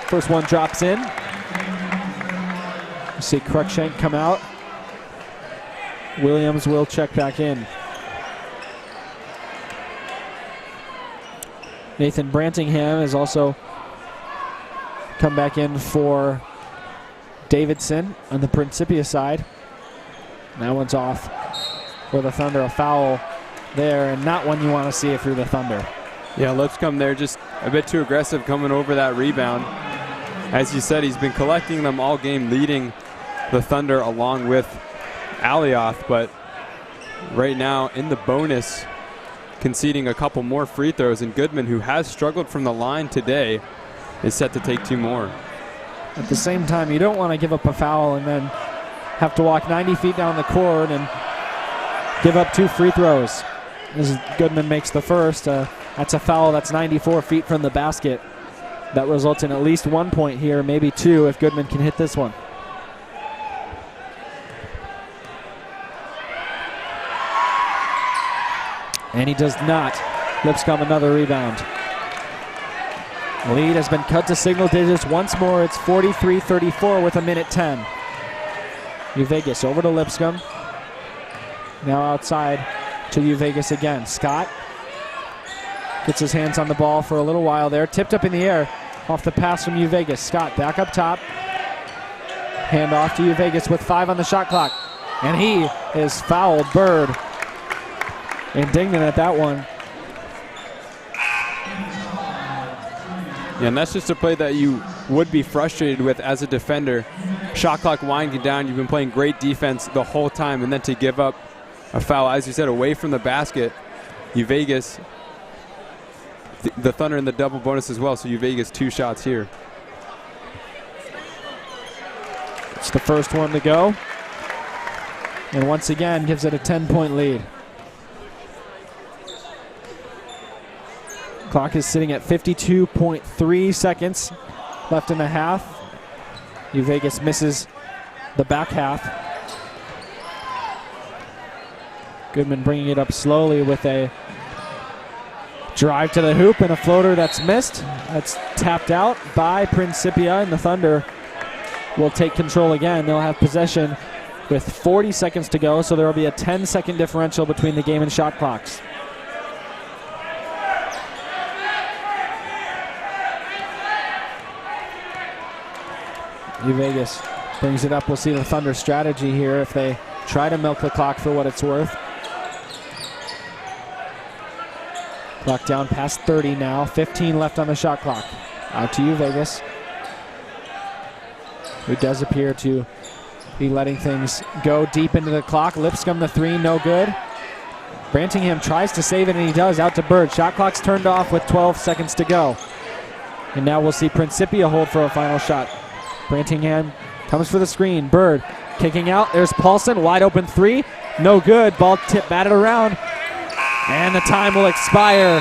First one drops in. You see Cruikshank come out. Williams will check back in. Nathan Brantingham has also come back in for Davidson on the Principia side. That one's off for the Thunder. A foul there, and not one you want to see if you're the Thunder. Yeah, Lipscomb there just a bit too aggressive coming over that rebound. As you said, he's been collecting them all game, leading the Thunder along with Aliath, but right now in the bonus, conceding a couple more free throws, and Goodman, who has struggled from the line today, is set to take 2 more. At the same time, you don't want to give up a foul and then have to walk 90 feet down the court and give up 2 free throws. As Goodman makes the first, that's a foul that's 94 feet from the basket. That results in at least 1 point here, maybe 2 if Goodman can hit this one. And he does not. Lipscomb another rebound. Lead has been cut to single digits once more. It's 43-34 with a minute 10. Vegas over to Lipscomb. Now outside to Vegas again. Scott gets his hands on the ball for a little while there. Tipped up in the air off the pass from Vegas. Scott back up top. Hand off to Vegas with 5 on the shot clock. And he is fouled. Bird indignant at that one. Yeah, and that's just a play that you would be frustrated with as a defender. Shot clock winding down. You've been playing great defense the whole time, and then to give up a foul, as you said, away from the basket. Vegas, the Thunder in the double bonus as well, so Vegas 2 shots here. It's the first one to go. And once again, gives it a 10-point lead. Clock is sitting at 52.3 seconds left in the half. Vegas misses the back half. Goodman bringing it up slowly with a drive to the hoop and a floater that's missed. That's tapped out by Principia, and the Thunder will take control again. They'll have possession with 40 seconds to go, so there will be a 10-second differential between the game and shot clocks. Vegas brings it up. We'll see the Thunder strategy here if they try to milk the clock for what it's worth. Clock down past 30 now. 15 left on the shot clock. Out to you, Vegas, who does appear to be letting things go deep into the clock. Lipscomb the three, no good. Brantingham tries to save it, and he does. Out to Bird. Shot clock's turned off with 12 seconds to go. And now we'll see Principia hold for a final shot. Brantingham comes for the screen. Bird kicking out. There's Paulson. Wide open three. No good. Ball tip batted around. And the time will expire.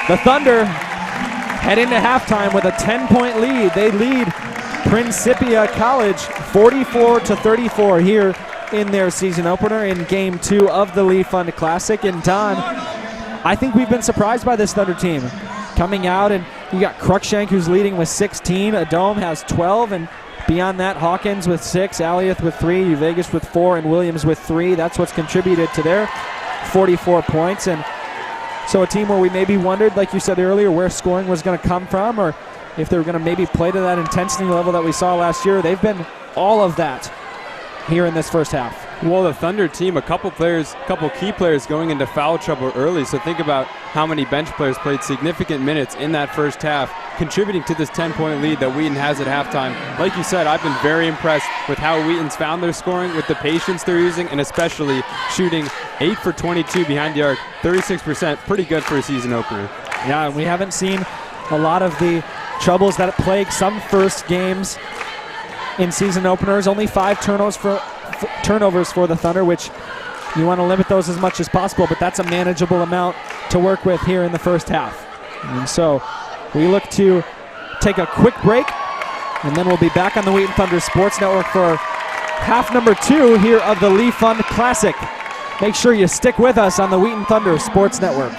The Thunder head into halftime with a 10-point lead. They lead Principia College 44-34 here in their season opener in Game 2 of the Lee Fund Classic. And Don, I think we've been surprised by this Thunder team. Coming out, and you got Cruikshank, who's leading with 16. Adome has 12, and beyond that, Hawkins with 6, Aliath with 3, Vegas with 4, and Williams with 3. That's what's contributed to their 44 points. And so a team where we maybe wondered, like you said earlier, where scoring was going to come from, or if they were going to maybe play to that intensity level that we saw last year. They've been all of that here in this first half. Well, the Thunder team, a couple key players going into foul trouble early, so think about how many bench players played significant minutes in that first half, contributing to this 10-point lead that Wheaton has at halftime. Like you said, I've been very impressed with how Wheaton's found their scoring, with the patience they're using, and especially shooting 8 for 22 behind the arc, 36%, pretty good for a season opener. Yeah, and we haven't seen a lot of the troubles that plague some first games in season openers. Only 5 turnovers for the Thunder, which you want to limit those as much as possible, but that's a manageable amount to work with here in the first half. And so we look to take a quick break, and then we'll be back on the Wheaton Thunder Sports Network for half number 2 here of the Lee Fund Classic. Make sure you stick with us on the Wheaton Thunder Sports Network.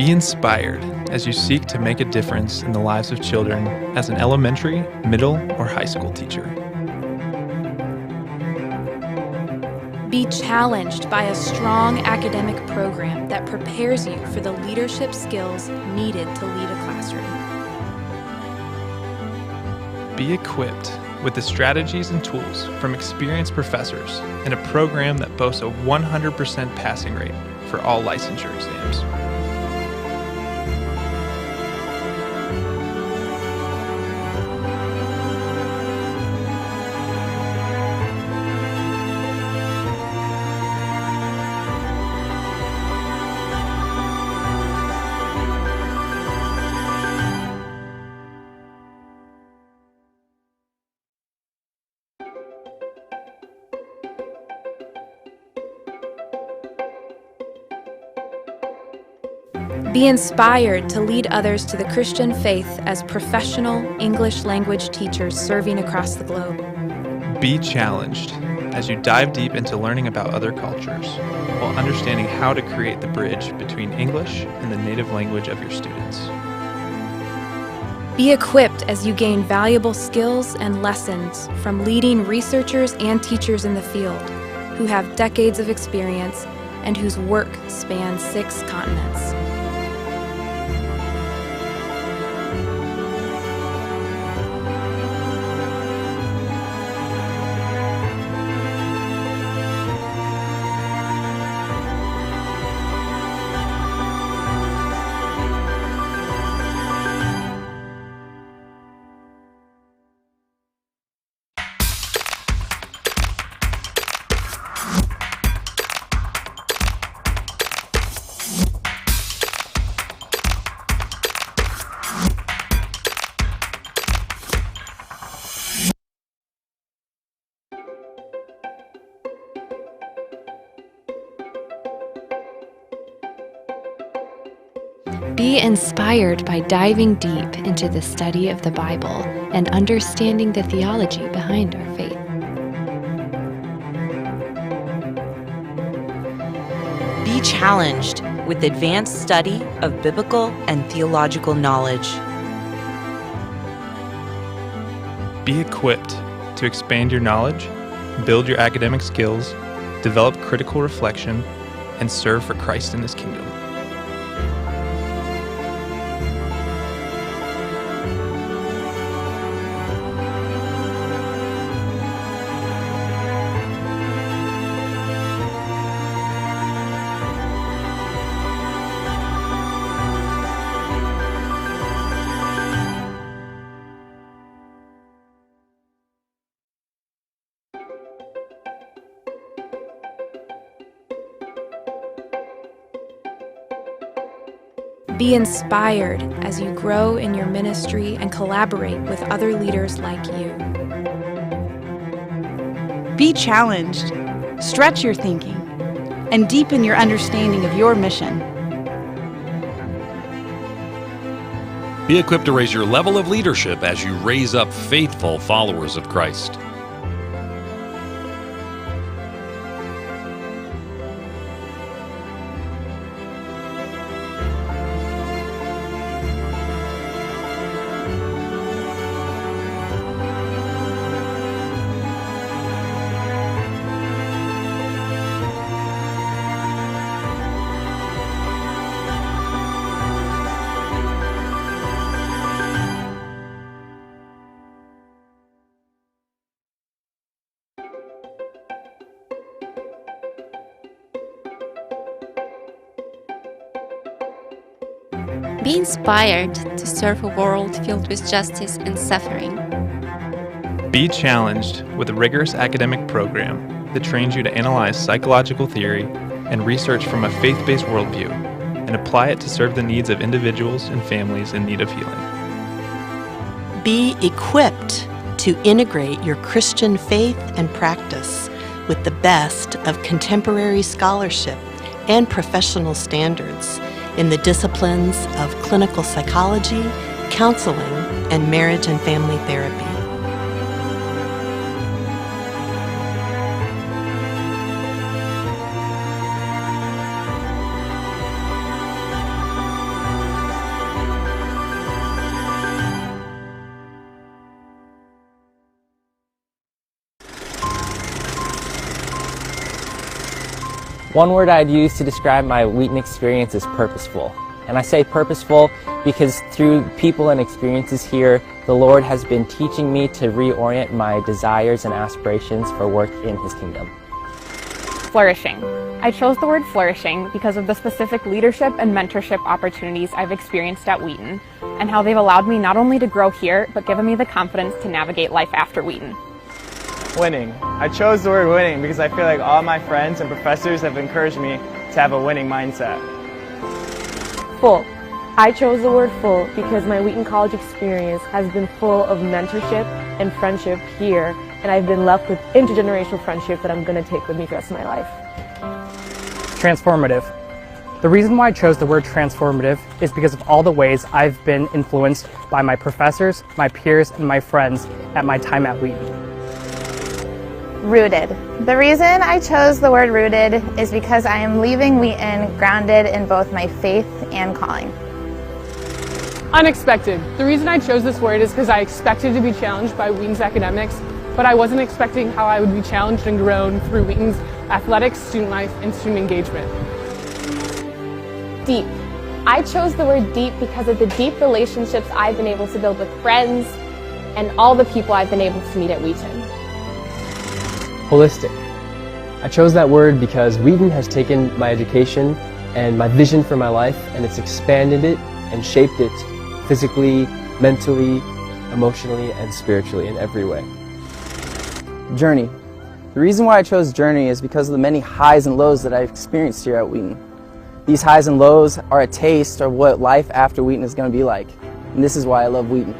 Be inspired as you seek to make a difference in the lives of children as an elementary, middle, or high school teacher. Be challenged by a strong academic program that prepares you for the leadership skills needed to lead a classroom. Be equipped with the strategies and tools from experienced professors in a program that boasts a 100% passing rate for all licensure exams. Be inspired to lead others to the Christian faith as professional English language teachers serving across the globe. Be challenged as you dive deep into learning about other cultures while understanding how to create the bridge between English and the native language of your students. Be equipped as you gain valuable skills and lessons from leading researchers and teachers in the field who have decades of experience and whose work spans 6 continents. Be inspired by diving deep into the study of the Bible and understanding the theology behind our faith. Be challenged with advanced study of biblical and theological knowledge. Be equipped to expand your knowledge, build your academic skills, develop critical reflection, and serve for Christ in His kingdom. Be inspired as you grow in your ministry and collaborate with other leaders like you. Be challenged, stretch your thinking, and deepen your understanding of your mission. Be equipped to raise your level of leadership as you raise up faithful followers of Christ. Be inspired to serve a world filled with justice and suffering. Be challenged with a rigorous academic program that trains you to analyze psychological theory and research from a faith-based worldview and apply it to serve the needs of individuals and families in need of healing. Be equipped to integrate your Christian faith and practice with the best of contemporary scholarship and professional standards in the disciplines of clinical psychology, counseling, and marriage and family therapy. One word I'd use to describe my Wheaton experience is purposeful. And I say purposeful because through people and experiences here, the Lord has been teaching me to reorient my desires and aspirations for work in His kingdom. Flourishing. I chose the word flourishing because of the specific leadership and mentorship opportunities I've experienced at Wheaton and how they've allowed me not only to grow here, but given me the confidence to navigate life after Wheaton. Winning. I chose the word winning because I feel like all my friends and professors have encouraged me to have a winning mindset. Full. I chose the word full because my Wheaton College experience has been full of mentorship and friendship here, and I've been left with intergenerational friendship that I'm going to take with me for the rest of my life. Transformative. The reason why I chose the word transformative is because of all the ways I've been influenced by my professors, my peers, and my friends at my time at Wheaton. Rooted. The reason I chose the word rooted is because I am leaving Wheaton grounded in both my faith and calling. Unexpected. The reason I chose this word is because I expected to be challenged by Wheaton's academics, but I wasn't expecting how I would be challenged and grown through Wheaton's athletics, student life, and student engagement. Deep. I chose the word deep because of the deep relationships I've been able to build with friends and all the people I've been able to meet at Wheaton. Holistic. I chose that word because Wheaton has taken my education and my vision for my life and it's expanded it and shaped it physically, mentally, emotionally, and spiritually in every way. Journey. The reason why I chose Journey is because of the many highs and lows that I've experienced here at Wheaton. These highs and lows are a taste of what life after Wheaton is going to be like. And this is why I love Wheaton.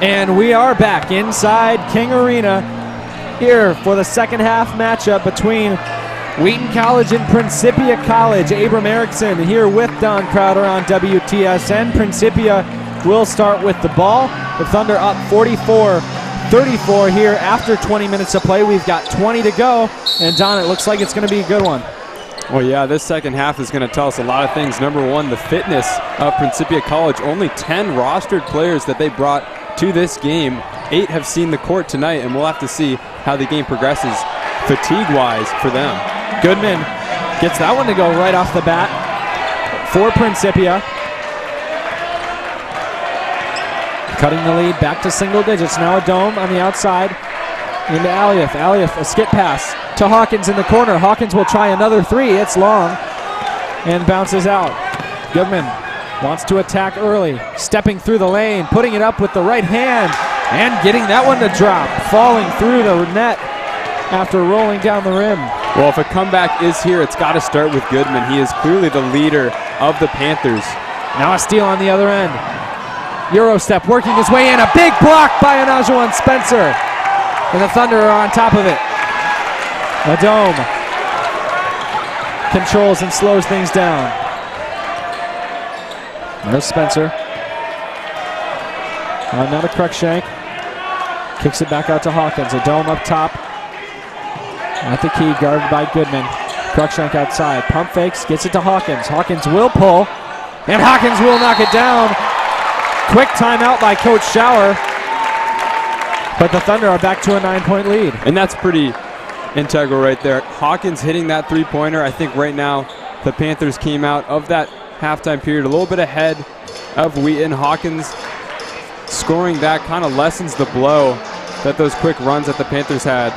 And we are back inside King Arena here for the second half matchup between Wheaton College and Principia College. Abram Erickson here with Don Crowder on WTSN. Principia will start with the ball. The Thunder up 44-34 here after 20 minutes of play. We've got 20 to go. And Don, it looks like it's going to be a good one. Well, yeah, this second half is going to tell us a lot of things. Number one, the fitness of Principia College. Only 10 rostered players that they brought to this game. 8 have seen the court tonight, and we'll have to see how the game progresses fatigue-wise for them. Goodman gets that one to go right off the bat for Principia. Cutting the lead back to single digits. Now a dome on the outside into Alief. Alief, a skip pass to Hawkins in the corner. Hawkins will try another three. It's long and bounces out. Goodman wants to attack early, stepping through the lane, putting it up with the right hand, and getting that one to drop, falling through the net after rolling down the rim. Well, if a comeback is here, it's got to start with Goodman. He is clearly the leader of the Panthers. Now a steal on the other end. Euro step working his way in. A big block by Anajuan Spencer. And the Thunder are on top of it. A dome controls and slows things down. There's Spencer. Now to Cruikshank. Kicks it back out to Hawkins. A dome up top. At the key, guarded by Goodman. Cruikshank outside. Pump fakes, gets it to Hawkins. Hawkins will pull, and Hawkins will knock it down. Quick timeout by Coach Schauer. But the Thunder are back to a 9-point lead. And that's pretty integral right there. Hawkins hitting that three-pointer. I think right now the Panthers came out of that halftime period a little bit ahead of Wheaton. Hawkins scoring that kind of lessens the blow that those quick runs that the Panthers had.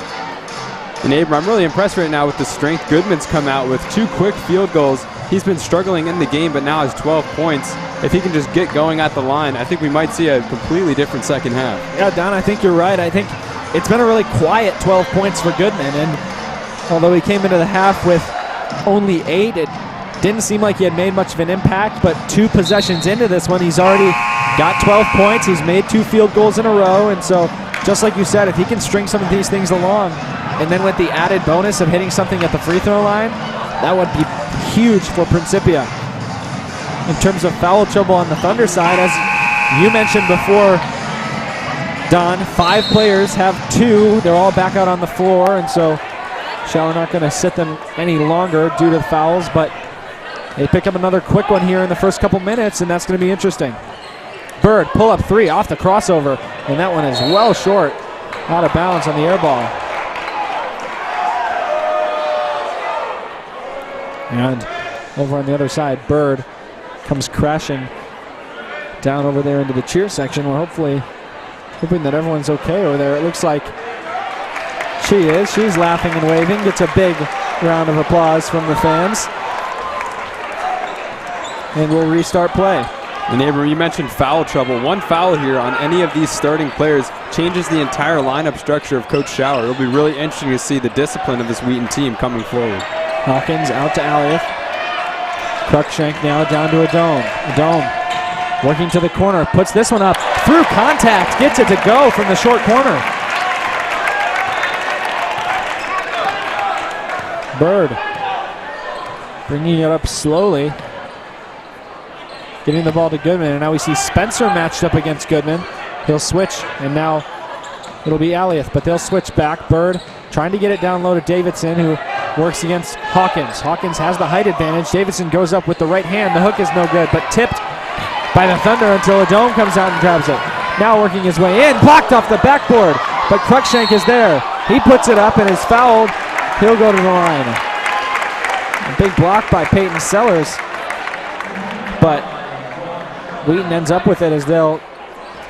And Abram, I'm really impressed right now with the strength. Goodman's come out with 2 quick field goals. He's been struggling in the game, but now has 12 points. If he can just get going at the line, I think we might see a completely different second half. Yeah, Don, I think you're right. I think it's been a really quiet 12 points for Goodman, and although he came into the half with only 8, it didn't seem like he had made much of an impact, but 2 possessions into this one, he's already got 12 points. He's made 2 field goals in a row, and so just like you said, if he can string some of these things along, and then with the added bonus of hitting something at the free throw line, that would be huge for Principia. In terms of foul trouble on the Thunder side, as you mentioned before, Don, 5 players have 2. They're all back out on the floor, and so Schauer not going to sit them any longer due to the fouls, but they pick up another quick one here in the first couple minutes, and that's going to be interesting. Bird, pull up 3 off the crossover, and that one is well short, out of bounds on the air ball. And over on the other side, Bird comes crashing down over there into the cheer section. We're hoping that everyone's okay over there. It looks like she is. She's laughing and waving. Gets a big round of applause from the fans. And we'll restart play. And Abram, you mentioned foul trouble. 1 foul here on any of these starting players changes the entire lineup structure of Coach Schauer. It'll be really interesting to see the discipline of this Wheaton team coming forward. Hawkins out to Aliath. Cruikshank now down to a dome. Working to the corner, puts this one up through contact, gets it to go from the short corner. Bird bringing it up slowly, getting the ball to Goodman, and now we see Spencer matched up against Goodman. He'll switch, and now it'll be Aliath, but they'll switch back. Bird trying to get it down low to Davidson, who works against Hawkins. Hawkins has the height advantage. Davidson goes up with the right hand. The hook is no good, but tipped by the Thunder until a dome comes out and grabs it. Now working his way in, blocked off the backboard, but Cruikshank is there. He puts it up and is fouled. He'll go to the line. A big block by Peyton Sellers, but Wheaton ends up with it as they'll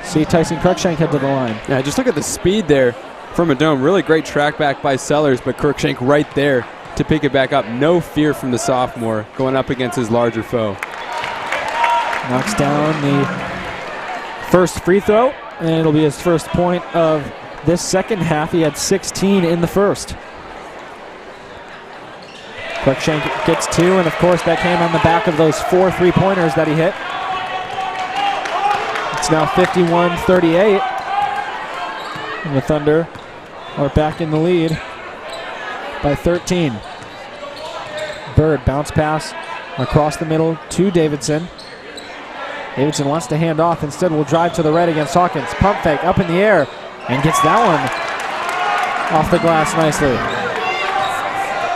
see Tyson Cruikshank head to the line. Yeah, just look at the speed there from a dome. Really great track back by Sellers, but Cruikshank right there to pick it back up. No fear from the sophomore going up against his larger foe. Knocks down the first free throw, and it'll be his first point of this second half. He had 16 in the first. Cruikshank gets 2, and of course that came on the back of those 4 3-pointers that he hit. It's now 51-38, and the Thunder are back in the lead by 13. Bird, bounce pass across the middle to Davidson. Davidson wants to hand off. Instead, will drive to the right against Hawkins. Pump fake up in the air and gets that one off the glass nicely.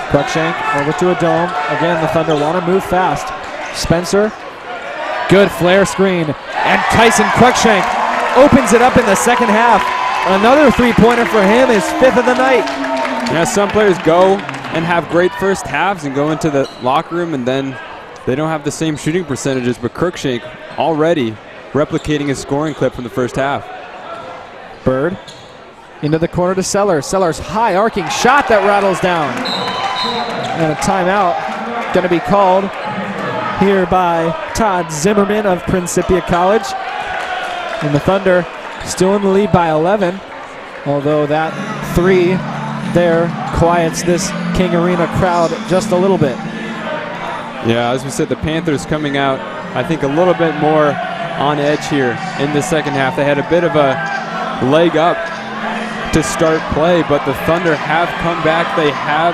Cruikshank over to a dome. Again, the Thunder want to move fast. Spencer, good flare screen. And Tyson Cruikshank opens it up in the second half. Another 3-pointer for him, his 5th of the night. Yeah, some players go and have great first halves and go into the locker room and then they don't have the same shooting percentages, but Cruikshank already replicating his scoring clip from the first half. Bird into the corner to Sellers. Sellers high arcing shot that rattles down. And a timeout going to be called here by Todd Zimmerman of Principia College. And the Thunder still in the lead by 11, although that 3 there quiets this King Arena crowd just a little bit. Yeah, as we said, the Panthers coming out, I think, a little bit more on edge here in the second half. They had a bit of a leg up to start play, but the Thunder have come back. They have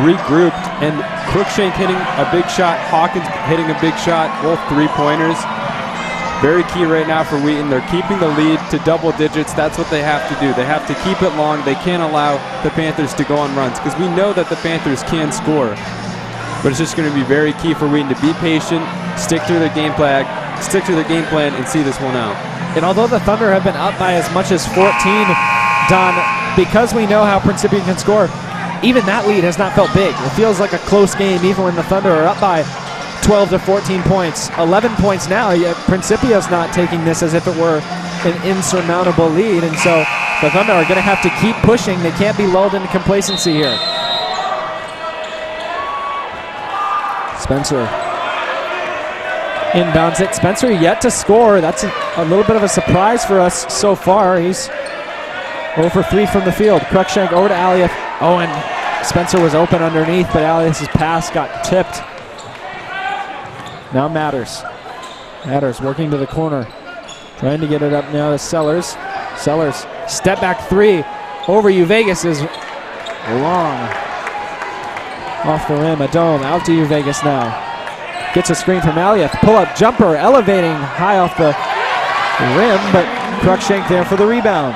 regrouped, and Cruikshank hitting a big shot, Hawkins hitting a big shot, both 3-pointers. Very key right now for Wheaton. They're keeping the lead to double digits. That's what they have to do. They have to keep it long. They can't allow the Panthers to go on runs because we know that the Panthers can score. but it's just going to be very key for Wheaton to be patient, stick to their game plan, and see this one out. And although the Thunder have been up by as much as 14, Don, because we know how Principia can score, even that lead has not felt big. It feels like a close game even when the Thunder are up by 12 to 14 points. 11 points now, yet Principia's not taking this as if it were an insurmountable lead, and so the Thunder are going to have to keep pushing. They can't be lulled into complacency here. Spencer inbounds it. Spencer yet to score. That's a little bit of a surprise for us so far. He's 0 for 3 from the field. Cruikshank over to Aliath. Oh, and Spencer was open underneath, but Aliath's pass got tipped. Now Matters. Matters working to the corner. Trying to get it up now to Sellers. Sellers, step back three over Vegas is long. Off the rim, a dome, out to Vegas now. Gets a screen from Aliath. Pull-up jumper, elevating high off the rim, but Cruikshank there for the rebound.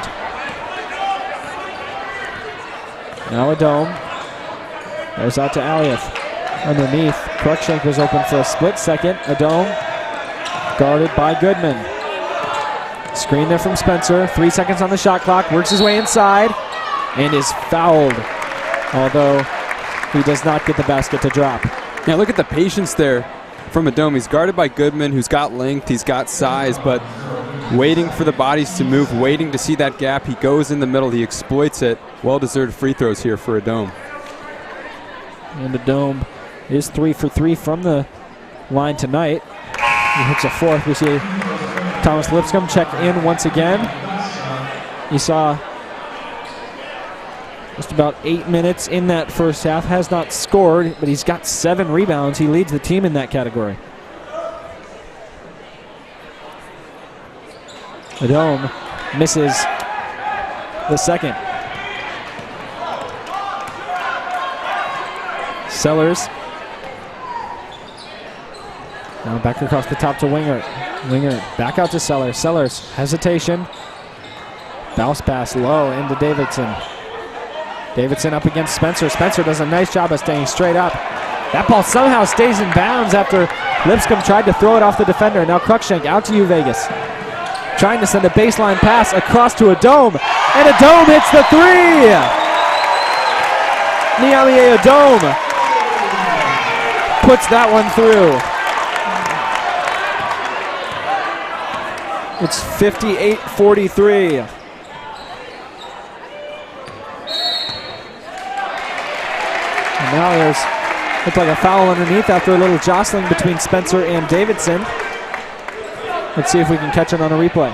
Now a dome. Goes out to Aliath. Underneath, Cruikshank was open for a split second. A dome, guarded by Goodman. Screen there from Spencer. 3 seconds on the shot clock. Works his way inside and is fouled. Although he does not get the basket to drop. Yeah, look at the patience there from a dome. He's guarded by Goodman, who's got length, he's got size, but waiting for the bodies to move, waiting to see that gap. He goes in the middle, he exploits it. Well-deserved free throws here for a dome. And a dome is 3 for 3 from the line tonight. He hits a fourth. We see Thomas Lipscomb check in once again. He saw just about 8 minutes in that first half. Has not scored, but he's got 7 rebounds. He leads the team in that category. The dome misses the second. Sellers. Now back across the top to Wingert. Wingert back out to Sellers. Sellers, hesitation. Bounce pass low into Davidson. Davidson up against Spencer. Spencer does a nice job of staying straight up. That ball somehow stays in bounds after Lipscomb tried to throw it off the defender. Now Cruikshank out to Vegas. Trying to send a baseline pass across to a dome. And a dome hits the three! Nialie Adome puts that one through. It's 58-43. And now there's looked like a foul underneath after a little jostling between Spencer and Davidson. Let's see if we can catch it on a replay.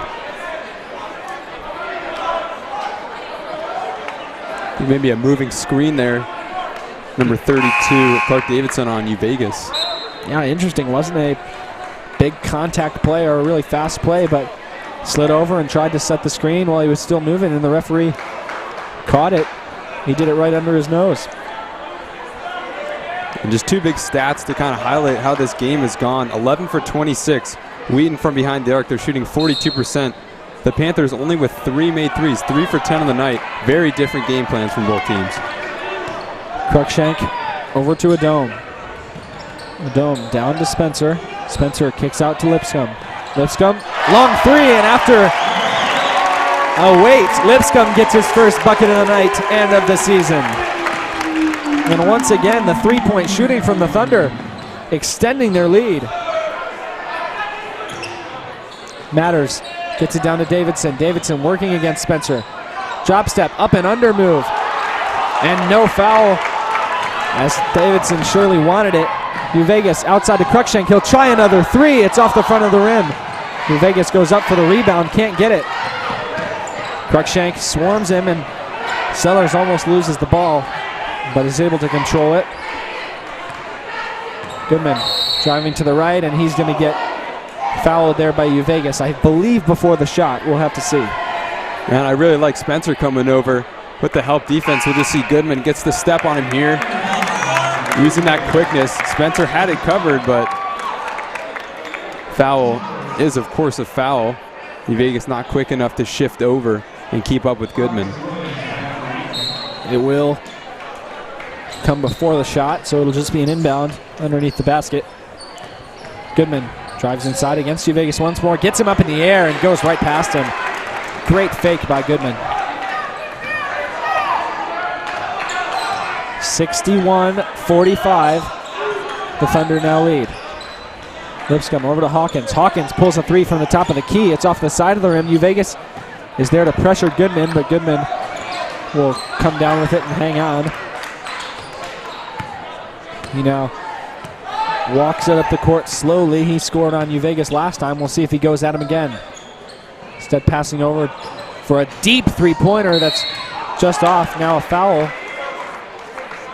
Maybe a moving screen there. Number 32, Clark Davidson on Vegas. Yeah, interesting. Wasn't a big contact play or a really fast play, but slid over and tried to set the screen while he was still moving, and the referee caught it. He did it right under his nose. And just 2 big stats to kind of highlight how this game has gone. 11 for 26. Wheaton from behind the arc, they're shooting 42%. The Panthers only with 3 made threes, 3 for 10 on the night. Very different game plans from both teams. Cruikshank over to a dome. A dome down to Spencer. Spencer kicks out to Lipscomb. Lipscomb, long three, and after a wait, Lipscomb gets his first bucket of the night and of the season. And once again, the three-point shooting from the Thunder extending their lead. Matters gets it down to Davidson. Davidson working against Spencer. Drop step, up and under move. And no foul, as Davidson surely wanted it. Vegas outside to Cruikshank. He'll try another three. It's off the front of the rim. Vegas goes up for the rebound, can't get it. Cruikshank swarms him, and Sellers almost loses the ball, but is able to control it. Goodman driving to the right, and he's going to get fouled there by Vegas, I believe, before the shot. We'll have to see. And I really like Spencer coming over with the help defense. We'll just see Goodman gets the step on him here. Using that quickness. Spencer had it covered, but foul is, of course, a foul. Vegas not quick enough to shift over and keep up with Goodman. It will come before the shot, so it'll just be an inbound underneath the basket. Goodman drives inside against Vegas once more, gets him up in the air and goes right past him. Great fake by Goodman. 61-45. The Thunder now lead. Lipscomb over to Hawkins. Hawkins pulls a three from the top of the key. It's off the side of the rim. Vegas is there to pressure Goodman, but Goodman will come down with it and hang on. He now walks it up the court slowly. He scored on Vegas last time. We'll see if he goes at him again. Instead, passing over for a deep three-pointer that's just off. Now a foul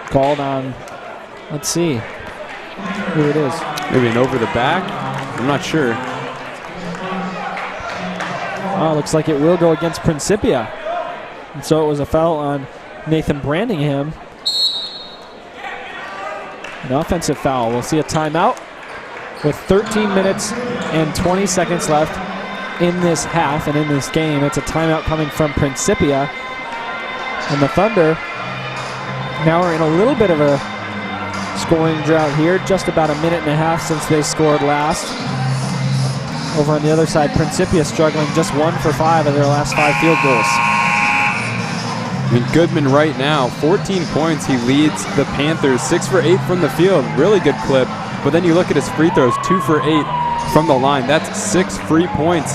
called on, let's see who it is. Maybe an over the back? I'm not sure. Oh, looks like it will go against Principia. And so it was a foul on Nathan Brandingham. An offensive foul. We'll see a timeout with 13 minutes and 20 seconds left in this half and in this game. It's a timeout coming from Principia. And the Thunder now are in a little bit of a scoring drought here. Just about a minute and a half since they scored last. Over on the other side, Principia struggling, just 1 for 5 of their last 5 field goals. I mean, Goodman right now, 14 points. He leads the Panthers, 6 for 8 from the field. Really good clip. But then you look at his free throws, 2 for 8 from the line. That's 6 free points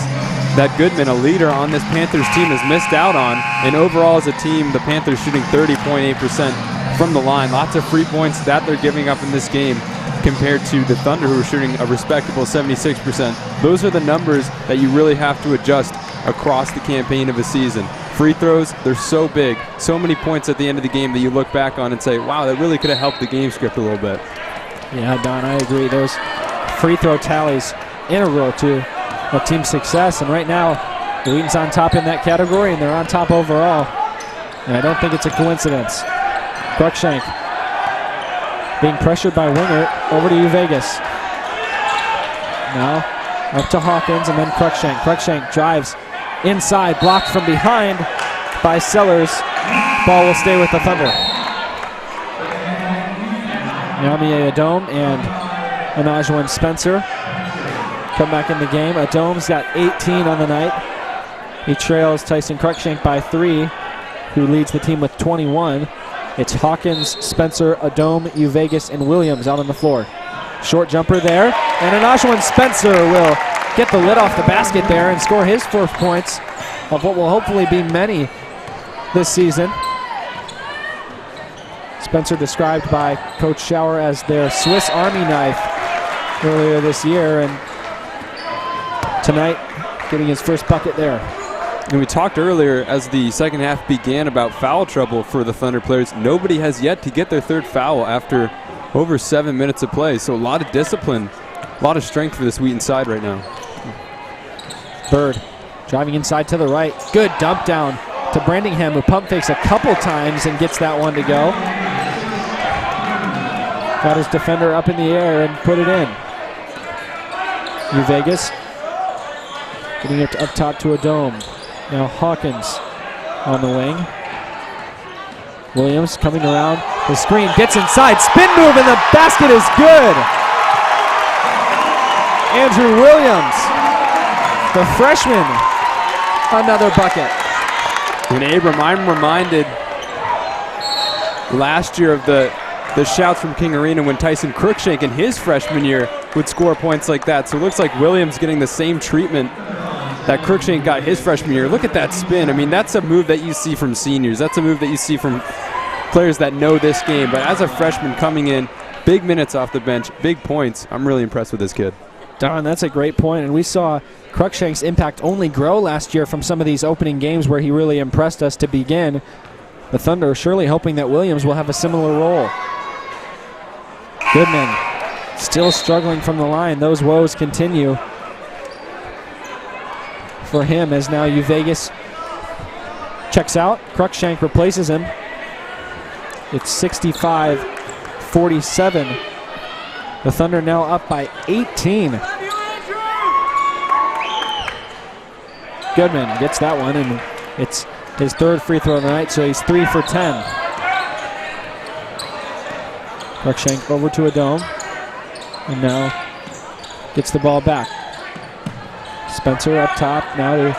that Goodman, a leader on this Panthers team, has missed out on. And overall as a team, the Panthers shooting 30.8% from the line. Lots of free points that they're giving up in this game compared to the Thunder, who are shooting a respectable 76%. Those are the numbers that you really have to adjust across the campaign of a season. Free throws, they're so big, so many points at the end of the game that you look back on and say, wow, that really could have helped the game script a little bit. Yeah, Don, I agree. Those free throw tallies integral to a team's success. And right now, the Wheaton's on top in that category, and they're on top overall. And I don't think it's a coincidence. Cruikshank being pressured by Winger over to Vegas. Now up to Hawkins and then Cruikshank. Cruikshank drives inside, blocked from behind by Sellers. Ball will stay with the Thunder. Yami Adome and Anajuan Spencer come back in the game. Adome's got 18 on the night. He trails Tyson Cruikshank by 3, who leads the team with 21. It's Hawkins, Spencer, Adome, Vegas, and Williams out on the floor. Short jumper there, and Anajuan Spencer will get the lid off the basket there and score his 4 points of what will hopefully be many this season. Spencer described by Coach Schauer as their Swiss Army knife earlier this year, and tonight getting his first bucket there. And we talked earlier as the second half began about foul trouble for the Thunder players. Nobody has yet to get their 3rd foul after over 7 minutes of play. So a lot of discipline, a lot of strength for this Wheaton side right now. Bird driving inside to the right. Good dump down to Brandingham, who pump fakes a couple times and gets that one to go. Got his defender up in the air and put it in. Vegas getting it up top to Adome. Now Hawkins on the wing. Williams coming around the screen, gets inside, spin move, and the basket is good. Andrew Williams, the freshman, another bucket. And Abram, I'm reminded last year of the shouts from King Arena when Tyson Cruikshank in his freshman year would score points like that. So it looks like Williams getting the same treatment that Cruikshank got his freshman year. Look at that spin. I mean, that's a move that you see from seniors. That's a move that you see from players that know this game. But as a freshman coming in, big minutes off the bench, big points. I'm really impressed with this kid. Don, that's a great point. And we saw Cruikshank's impact only grow last year from some of these opening games where he really impressed us to begin. The Thunder are surely hoping that Williams will have a similar role. Goodman still struggling from the line. Those woes continue for him as now Vegas checks out. Cruikshank replaces him. It's 65-47. The Thunder now up by 18. Goodman gets that one, and it's his 3rd free throw of the night, so he's 3 for 10. Cruikshank over to Adome. And now gets the ball back. Spencer up top now to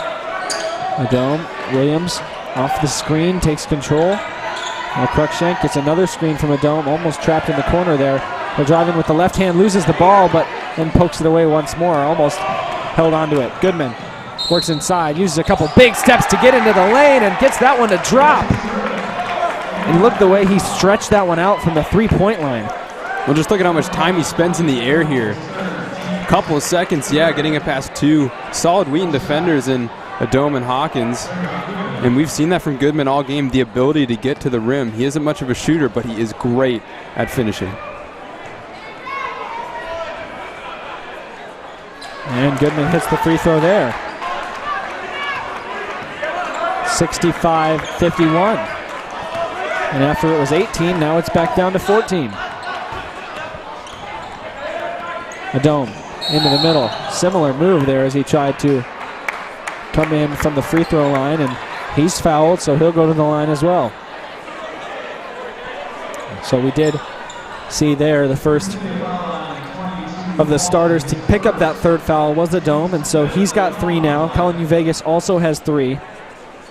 Adome. Williams off the screen, takes control. Now Cruikshank gets another screen from Adome, almost trapped in the corner there. They're driving with the left hand, loses the ball, but then pokes it away once more, almost held onto it. Goodman works inside, uses a couple big steps to get into the lane and gets that one to drop. And look the way he stretched that one out from the three-point line. Well, just look at how much time he spends in the air here. Couple of seconds, yeah, getting it past two solid Wheaton defenders in Adome and Hawkins. And we've seen that from Goodman all game, the ability to get to the rim. He isn't much of a shooter, but he is great at finishing. And Goodman hits the free throw there. 65-51. And after it was 18, now it's back down to 14. Adome into the middle. Similar move there as he tried to come in from the free throw line, and he's fouled, so he'll go to the line as well. So we did see there the first of the starters to pick up that third foul was Adome, and so he's got 3 now. Colin Vegas also has 3.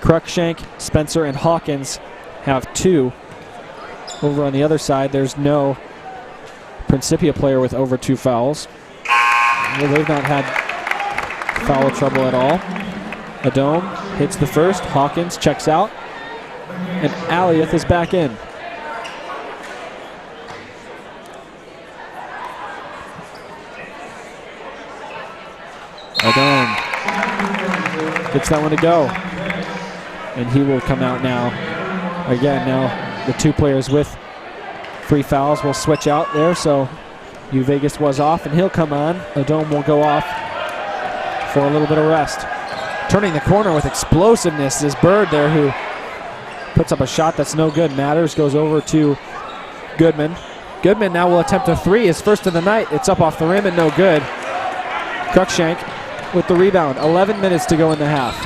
Cruikshank, Spencer, and Hawkins have 2. Over on the other side, there's no Principia player with over 2 fouls. Well, they've not had foul trouble at all. Adome hits the first. Hawkins checks out. And Aliath is back in. Adome gets that one to go. And he will come out now. Again, now the 2 players with free fouls will switch out there, so Vegas was off, and he'll come on. Adome will go off for a little bit of rest. Turning the corner with explosiveness is Bird there, who puts up a shot that's no good. Matters goes over to Goodman. Goodman now will attempt a 3, his first of the night. It's up off the rim and no good. Cruikshank with the rebound. 11 minutes to go in the half.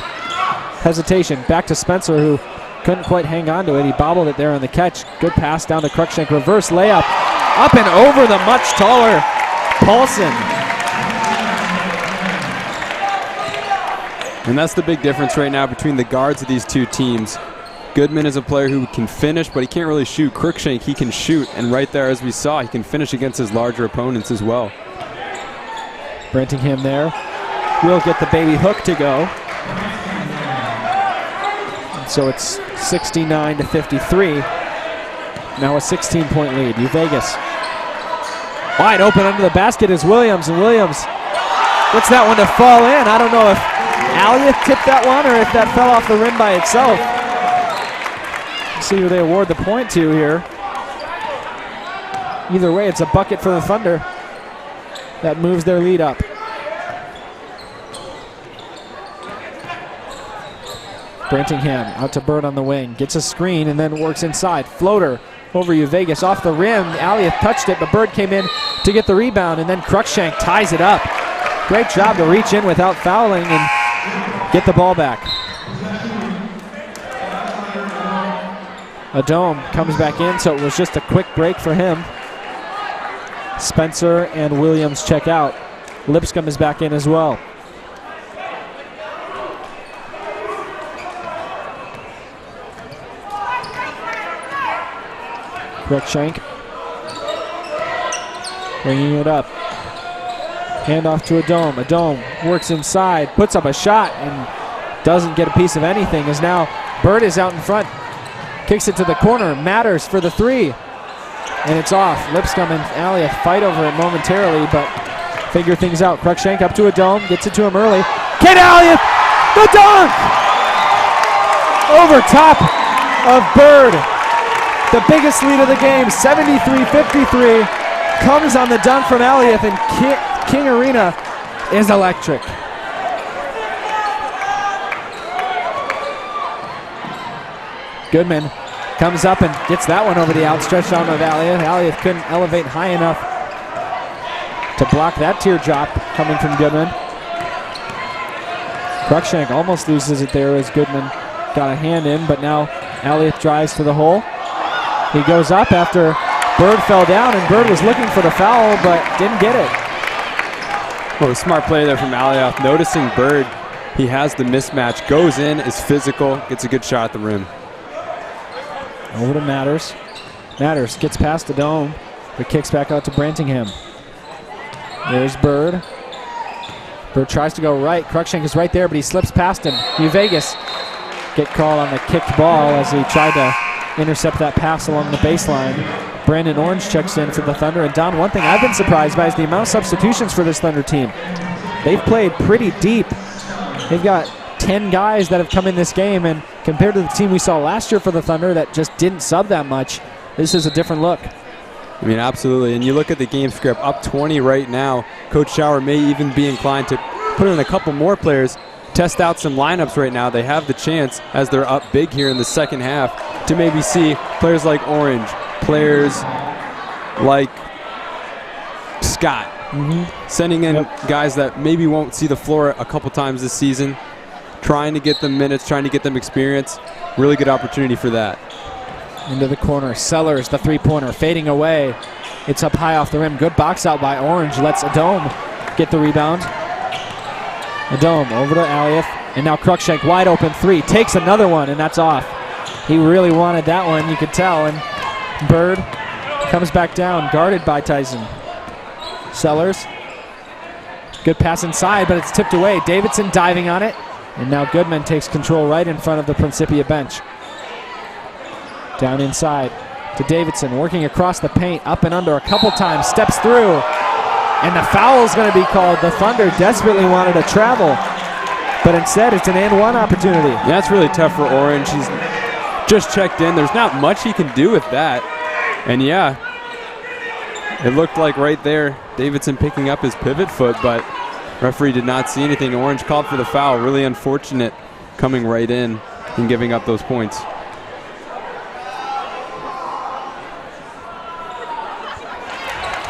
Hesitation. Back to Spencer, who couldn't quite hang on to it. He bobbled it there on the catch. Good pass down to Cruikshank. Reverse layup. Up and over the much taller Paulson. And that's the big difference right now between the guards of these 2 teams. Goodman is a player who can finish, but he can't really shoot. Cruikshank, he can shoot. And right there, as we saw, he can finish against his larger opponents as well. Brentingham there will get the baby hook to go. So it's 69-53. Now a 16-point lead. Vegas wide open under the basket is Williams, and Williams gets that one to fall in. I don't know if Aliath tipped that one or if that fell off the rim by itself. Let's see who they award the point to here. Either way, it's a bucket for the Thunder. That moves their lead up. Brentingham out to Bird on the wing. Gets a screen and then works inside. Floater over Vegas off the rim. Aliath touched it, but Bird came in to get the rebound, and then Cruikshank ties it up. Great job to reach in without fouling and get the ball back. Adome comes back in, so it was just a quick break for him. Spencer and Williams check out. Lipscomb is back in as well. Cruikshank bringing it up. Handoff to Adome. Adome works inside, puts up a shot, and doesn't get a piece of anything, as now Bird is out in front. Kicks it to the corner. Matters for the 3. And it's off. Lipscomb and Aliath fight over it momentarily, but figure things out. Cruikshank up to Adome. Gets it to him early. Kid Aliath! The dunk! Over top of Bird. The biggest lead of the game, 73-53, comes on the dunk from Aliath, and King Arena is electric. Goodman comes up and gets that one over the outstretched arm of Aliath. Aliath couldn't elevate high enough to block that teardrop coming from Goodman. Cruikshank almost loses it there as Goodman got a hand in, but now Aliath drives to the hole. He goes up after Bird fell down, and Bird was looking for the foul, but didn't get it. Well, a smart play there from Alioth, noticing Bird. He has the mismatch, goes in, is physical, gets a good shot at the rim. Over to Matters. Matters gets past the dome, but kicks back out to Brantingham. There's Bird. Bird tries to go right. Cruikshank is right there, but he slips past him. New Vegas get called on the kicked ball as he tried to intercept that pass along the baseline. Brandon Orange checks in for the Thunder. And Don, one thing I've been surprised by is the amount of substitutions for this Thunder team. They've played pretty deep. They've got 10 guys that have come in this game, and compared to the team we saw last year for the Thunder that just didn't sub that much, this is a different look. I mean, absolutely. And you look at the game script, up 20 right now. Coach Schauer may even be inclined to put in a couple more players, test out some lineups right now. They have the chance, as they're up big here in the second half, to maybe see players like Orange, players like Scott, sending in guys that maybe won't see the floor a couple times this season, trying to get them minutes, trying to get them experience. Really good opportunity for that. Into the corner, Sellers, the three-pointer, fading away. It's up high off the rim. Good box out by Orange. Lets Adome get the rebound. Adome over to Alioth, and now Cruikshank wide open three. Takes another one, and that's off. He really wanted that one, you could tell, and Bird comes back down, guarded by Tyson. Sellers, good pass inside, but it's tipped away. Davidson diving on it, and now Goodman takes control right in front of the Principia bench. Down inside to Davidson, working across the paint, up and under a couple times, steps through, and the foul is going to be called. The Thunder desperately wanted to travel, but instead it's an and-one opportunity. Yeah, that's really tough for Orange. He's just checked in. There's not much he can do with that. And yeah, it looked like right there, Davidson picking up his pivot foot, but referee did not see anything. Orange called for the foul. Really unfortunate coming right in and giving up those points.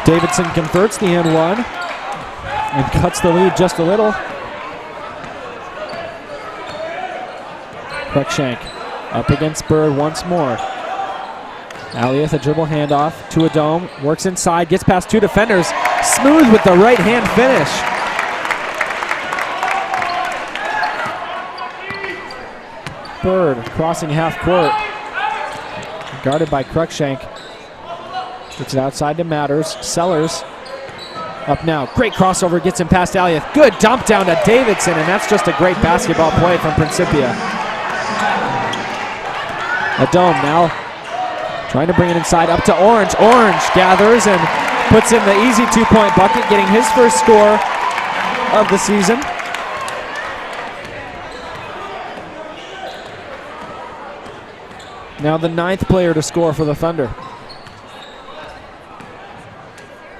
Davidson converts the and-one and cuts the lead just a little. Cruikshank up against Bird once more. Alioth, a dribble handoff to Adome, works inside, gets past two defenders, smooth with the right hand finish. Bird crossing half court, guarded by Cruikshank. Gets it outside to Matters. Sellers up now. Great crossover, gets him past Alioth. Good dump down to Davidson, and that's just a great basketball play from Principia. Adome now trying to bring it inside up to Orange. Orange gathers and puts in the easy two-point bucket, getting his first score of the season. Now the 9th player to score for the Thunder.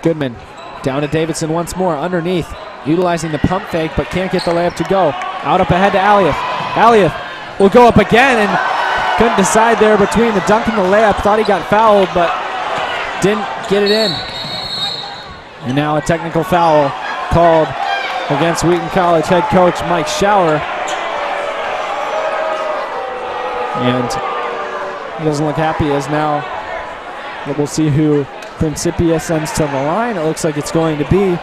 Goodman down to Davidson once more, underneath, utilizing the pump fake, but can't get the layup to go. Out up ahead to Alioth. Alioth will go up again and couldn't decide there between the dunk and the layup. Thought he got fouled, but didn't get it in. And now a technical foul called against Wheaton College head coach Mike Schauer. And he doesn't look happy, as now we'll see who Principia sends to the line. It looks like it's going to be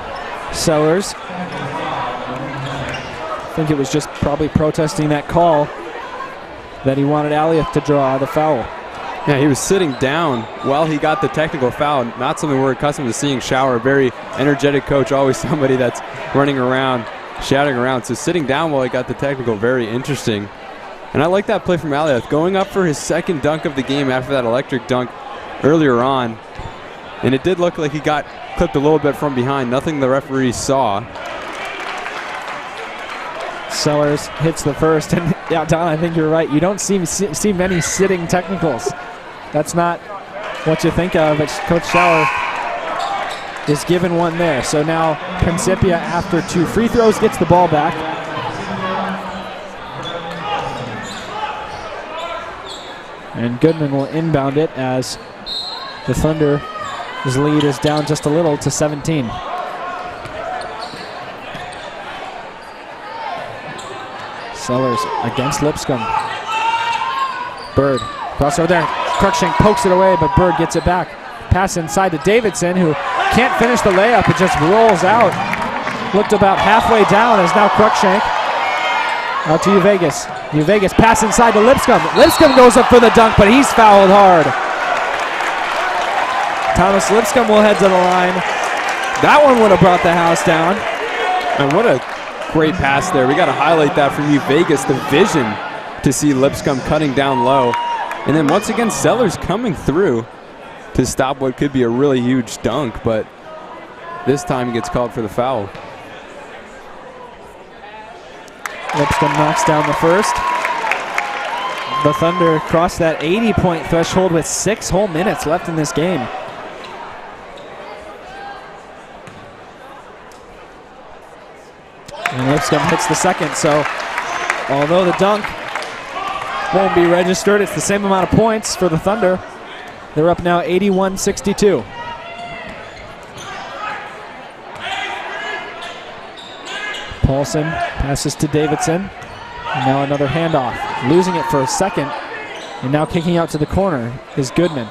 Sellers. I think it was just probably protesting that call that he wanted Alioth to draw the foul. Yeah, he was sitting down while he got the technical foul. Not something we're accustomed to seeing. Schauer, a very energetic coach, always somebody that's running around, shouting around. So sitting down while he got the technical, very interesting. And I like that play from Alioth, going up for his second dunk of the game after that electric dunk earlier on. And it did look like he got clipped a little bit from behind. Nothing the referee saw. Sellers hits the first, and yeah, Don, I think you're right. You don't see many sitting technicals. That's not what you think of, but Coach Schauer is given one there. So now Principia, after 2 free throws, gets the ball back. And Goodman will inbound it as the Thunder, his lead is down just a little to 17. Sellers against Lipscomb. Bird, crossover there. Cruikshank pokes it away, but Bird gets it back. Pass inside to Davidson, who can't finish the layup. It just rolls out. Looked about halfway down, is now Cruikshank. Out to Uvegas. Uvegas pass inside to Lipscomb. Lipscomb goes up for the dunk, but he's fouled hard. Thomas Lipscomb will head to the line. That one would have brought the house down. And what a great pass there. We got to highlight that from Uvegas, the vision to see Lipscomb cutting down low. And then once again, Sellers coming through to stop what could be a really huge dunk, but this time he gets called for the foul. Lipscomb knocks down the first. The Thunder crossed that 80-point threshold with 6 whole minutes left in this game. And Lipscomb hits the second, so although the dunk won't be registered, it's the same amount of points for the Thunder. They're up now 81-62. Paulson passes to Davidson. And now another handoff. Losing it for a second. And now kicking out to the corner is Goodman.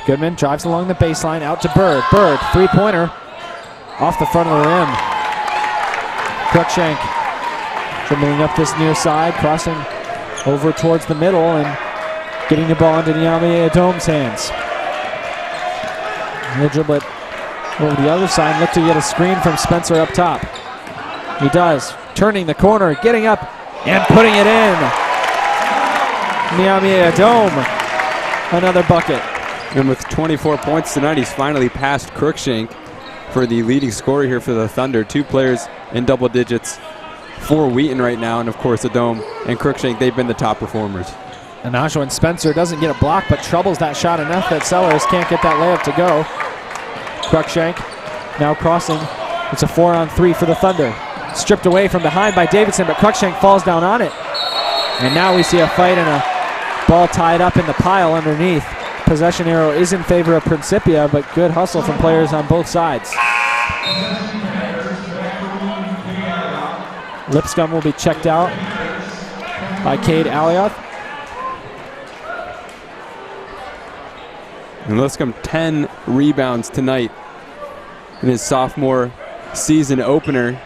Goodman drives along the baseline out to Bird. Bird, three-pointer off the front of the rim. Cruikshank dribbling up this near side, crossing over towards the middle and getting the ball into Niamey Adom's hands. He'll dribble it over the other side and look to get a screen from Spencer up top. He does, turning the corner, getting up and putting it in. Niamey Adom, another bucket. And with 24 points tonight, he's finally passed Cruikshank for the leading scorer here for the Thunder. 2 players in double digits for Wheaton right now, and of course Adom and Cruikshank, they've been the top performers. And Ajoan Spencer doesn't get a block, but troubles that shot enough that Sellers can't get that layup to go. Cruikshank now crossing. It's a 4-on-3 for the Thunder. Stripped away from behind by Davidson, but Cruikshank falls down on it. And now we see a fight and a ball tied up in the pile underneath. Possession arrow is in favor of Principia, but good hustle from players on both sides. Lipscomb will be checked out by Cade Alioth. And Lipscomb 10 rebounds tonight in his sophomore season opener,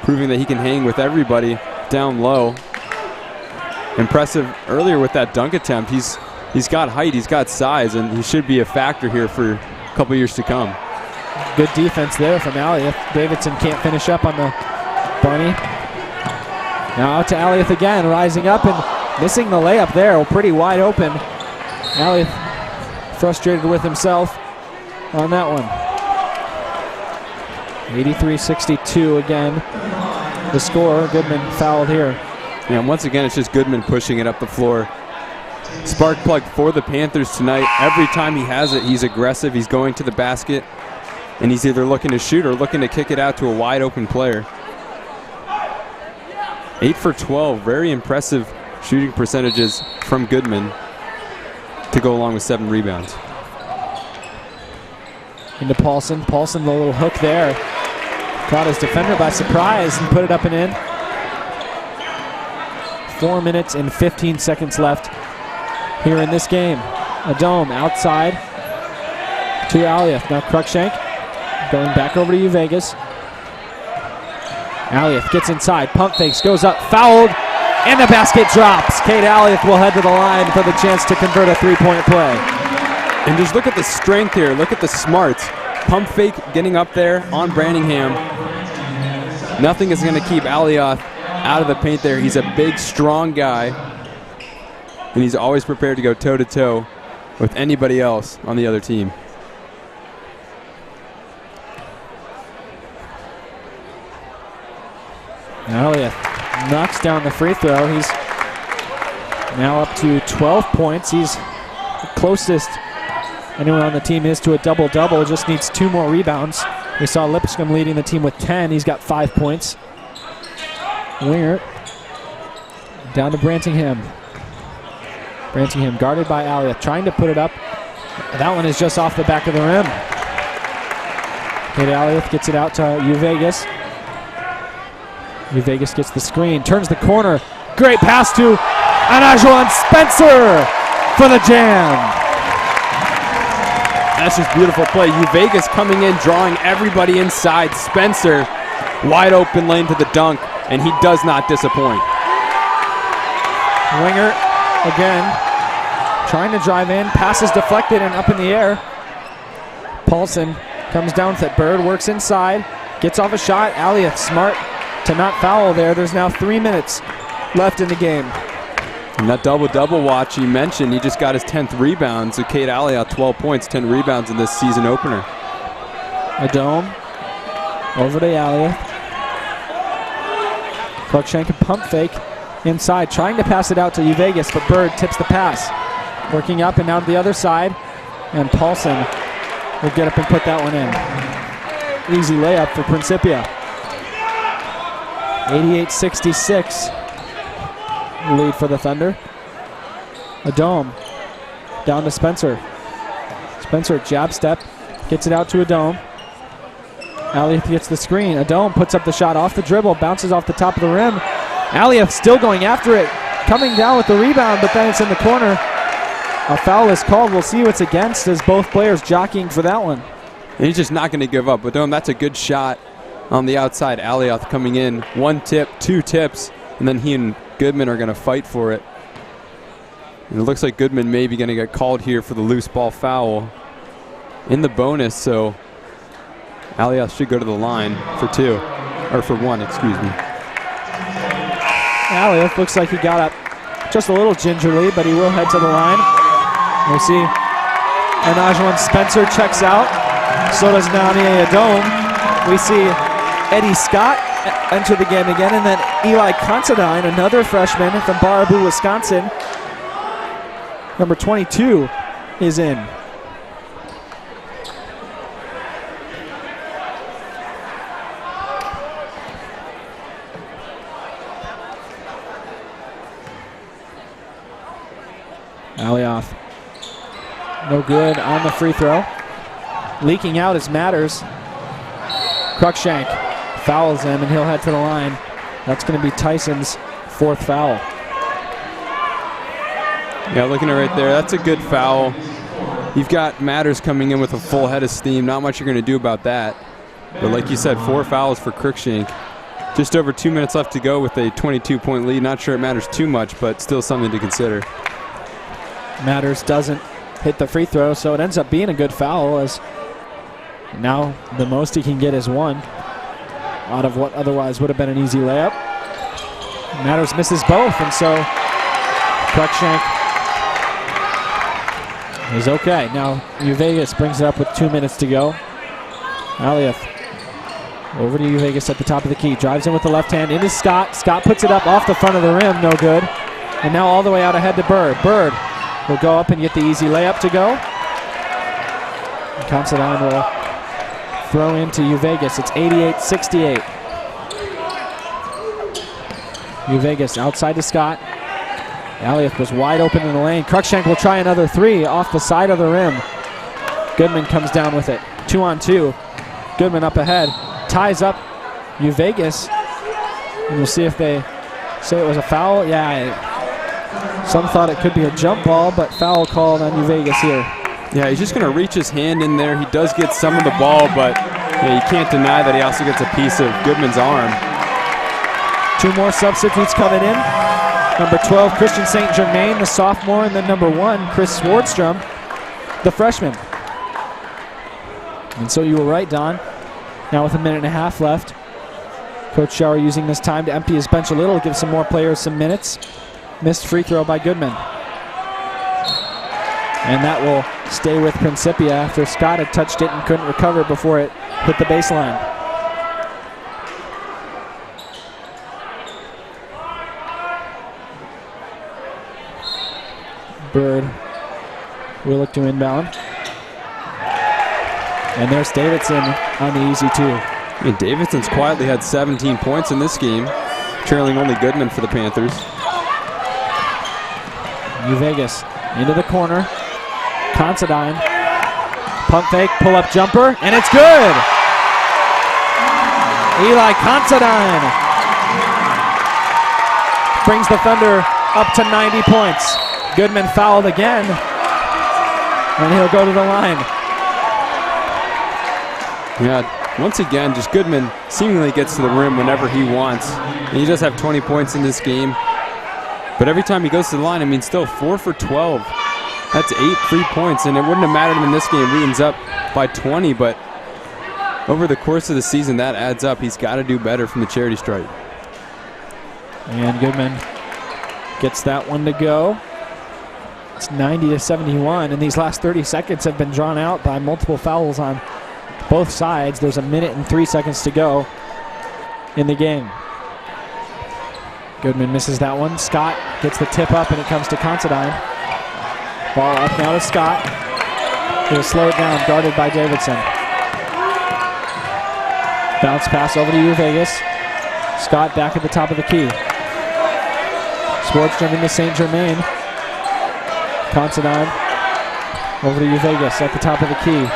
proving that he can hang with everybody down low. Impressive earlier with that dunk attempt. He's got height, he's got size, and he should be a factor here for a couple years to come. Good defense there from Alioth. Davidson can't finish up on the bunny. Now out to Alioth again, rising up and missing the layup there. Pretty wide open. Alioth frustrated with himself on that one. 83-62 again. The score, Goodman fouled here. Yeah, and once again, it's just Goodman pushing it up the floor. Spark plug for the Panthers tonight. Every time he has it, he's aggressive. He's going to the basket, and he's either looking to shoot or looking to kick it out to a wide open player. 8 for 12, very impressive shooting percentages from Goodman to go along with 7 rebounds. Into Paulson. Paulson, the little hook there. Caught his defender by surprise and put it up and in. 4 minutes and 15 seconds left here in this game. Adom outside to Alioth. Now Cruikshank going back over to Uvegas. Alioth gets inside, pump fakes, goes up, fouled, and the basket drops. Cade Alioth will head to the line for the chance to convert a three-point play. And just look at the strength here. Look at the smarts. Pump fake getting up there on Branningham. Nothing is going to keep Alioth out of the paint there. He's a big, strong guy, and he's always prepared to go toe-to-toe with anybody else on the other team. Alioth knocks down the free throw. He's now up to 12 points. He's the closest anyone on the team is to a double-double. Just needs 2 more rebounds. We saw Lipscomb leading the team with 10. He's got 5 points. Winger down to Brantingham. Brantingham guarded by Alioth, trying to put it up. That one is just off the back of the rim. Cade Alioth gets it out to Uvegas. Uvegas gets the screen, turns the corner. Great pass to Ajoan Spencer for the jam. That's just beautiful play. Vegas coming in, drawing everybody inside. Spencer, wide open lane to the dunk, and he does not disappoint. Winger again, trying to drive in. Pass is deflected and up in the air. Paulson comes down with it. Bird works inside, gets off a shot. Aliath smart to not foul there. There's now 3 minutes left in the game. And that double-double watch you mentioned, he just got his 10th rebound. So Cade Aliath, 12 points, 10 rebounds in this season opener. Adome over to Aliath. Cruikshank and pump fake inside, trying to pass it out to Vegas, but Bird tips the pass. Working up and now to the other side, and Paulson will get up and put that one in. Easy layup for Principia. 88-66 lead for the Thunder. Adome down to Spencer. Spencer jab step, gets it out to Adome. Aliath gets the screen. Adome puts up the shot off the dribble, bounces off the top of the rim. Aliath still going after it, coming down with the rebound, but then it's in the corner. A foul is called. We'll see what's against as both players jockeying for that one. And he's just not going to give up. But that's a good shot on the outside. Aliath coming in. 1 tip, 2 tips, and then he and Goodman are going to fight for it. And it looks like Goodman may be going to get called here for the loose ball foul in the bonus, so Aliath should go to the line for 2, or for 1, excuse me. Aliath looks like he got up just a little gingerly, but he will head to the line. We'll see. Anajuan Spencer checks out. So does Nani Adome. We see Eddie Scott enter the game again, and then Eli Considine, another freshman from Baraboo, Wisconsin. Number 22 is in. Aliath, no good on the free throw. Leaking out is Matters. Cruikshank fouls him, and he'll head to the line. That's going to be Tyson's 4th foul. Yeah, looking at it right there, that's a good foul. You've got Matters coming in with a full head of steam. Not much you're going to do about that. But like you said, 4 fouls for Cruikshank. Just over 2 minutes left to go with a 22-point lead. Not sure it matters too much, but still something to consider. Matters doesn't hit the free throw, so it ends up being a good foul, as now the most he can get is 1 out of what otherwise would have been an easy layup. Matters misses both, and so Cruikshank is okay. Now Vegas brings it up with 2 minutes to go. Aliath over to Vegas at the top of the key. Drives in with the left hand into Scott. Scott puts it up off the front of the rim, no good. And now all the way out ahead to Bird. Bird will go up and get the easy layup to go. And Considine will throw into Vegas. It's 88-68. Vegas outside to Scott. Aliath was wide open in the lane. Cruikshank will try another 3 off the side of the rim. Goodman comes down with it. 2-on-2. Goodman up ahead. Ties up Vegas. And we'll see if they say it was a foul. Yeah, some thought it could be a jump ball, but foul called on Vegas here. Yeah, he's just going to reach his hand in there. He does get some of the ball, but you can't deny that he also gets a piece of Goodman's arm. 2 more substitutes coming in. Number 12, Christian St. Germain, the sophomore, and then number 1, Chris Swardstrom, the freshman. And so you were right, Don. Now with 1.5 minutes left, Coach Schauer using this time to empty his bench a little, give some more players some minutes. Missed free throw by Goodman. And that will stay with Principia after Scott had touched it and couldn't recover before it hit the baseline. Bird will look to inbound. And there's Davidson on the easy 2. I mean, Davidson's quietly had 17 points in this game, trailing only Goodman for the Panthers. Vegas into the corner. Considine. Pump fake, pull up jumper, and it's good! Eli Considine brings the Thunder up to 90 points. Goodman fouled again, and he'll go to the line. Yeah, once again, just Goodman seemingly gets to the rim whenever he wants. And he does have 20 points in this game. But every time he goes to the line, I mean, still 4 for 12. That's 8 free points, and it wouldn't have mattered in this game. Wheaton's up by 20, but over the course of the season, that adds up. He's got to do better from the charity stripe. And Goodman gets that one to go. It's 90-71, and these last 30 seconds have been drawn out by multiple fouls on both sides. There's a minute and 3 seconds to go in the game. Goodman misses that one. Scott gets the tip up, and it comes to Considine. Ball up now to Scott. He'll slow it down, guarded by Davidson. Bounce pass over to Vegas. Scott back at the top of the key. Sportstrom into St. Germain. Considine over to Vegas at the top of the key.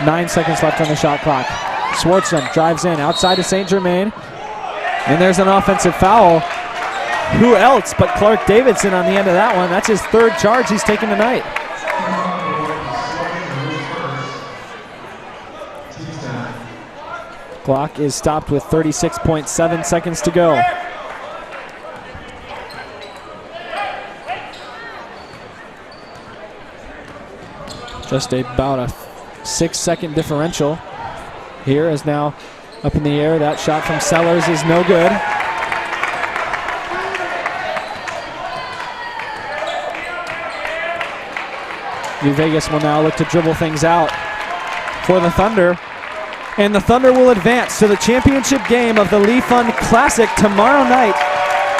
9 seconds left on the shot clock. Swartzman drives in outside to St. Germain. And there's an offensive foul. Who else but Clark Davidson on the end of that one? That's his third charge he's taken tonight. Clock is stopped with 36.7 seconds to go. Just about a 6-second differential. Here is now up in the air. That shot from Sellers is no good. Vegas will now look to dribble things out for the Thunder. And the Thunder will advance to the championship game of the Lee Fund Classic tomorrow night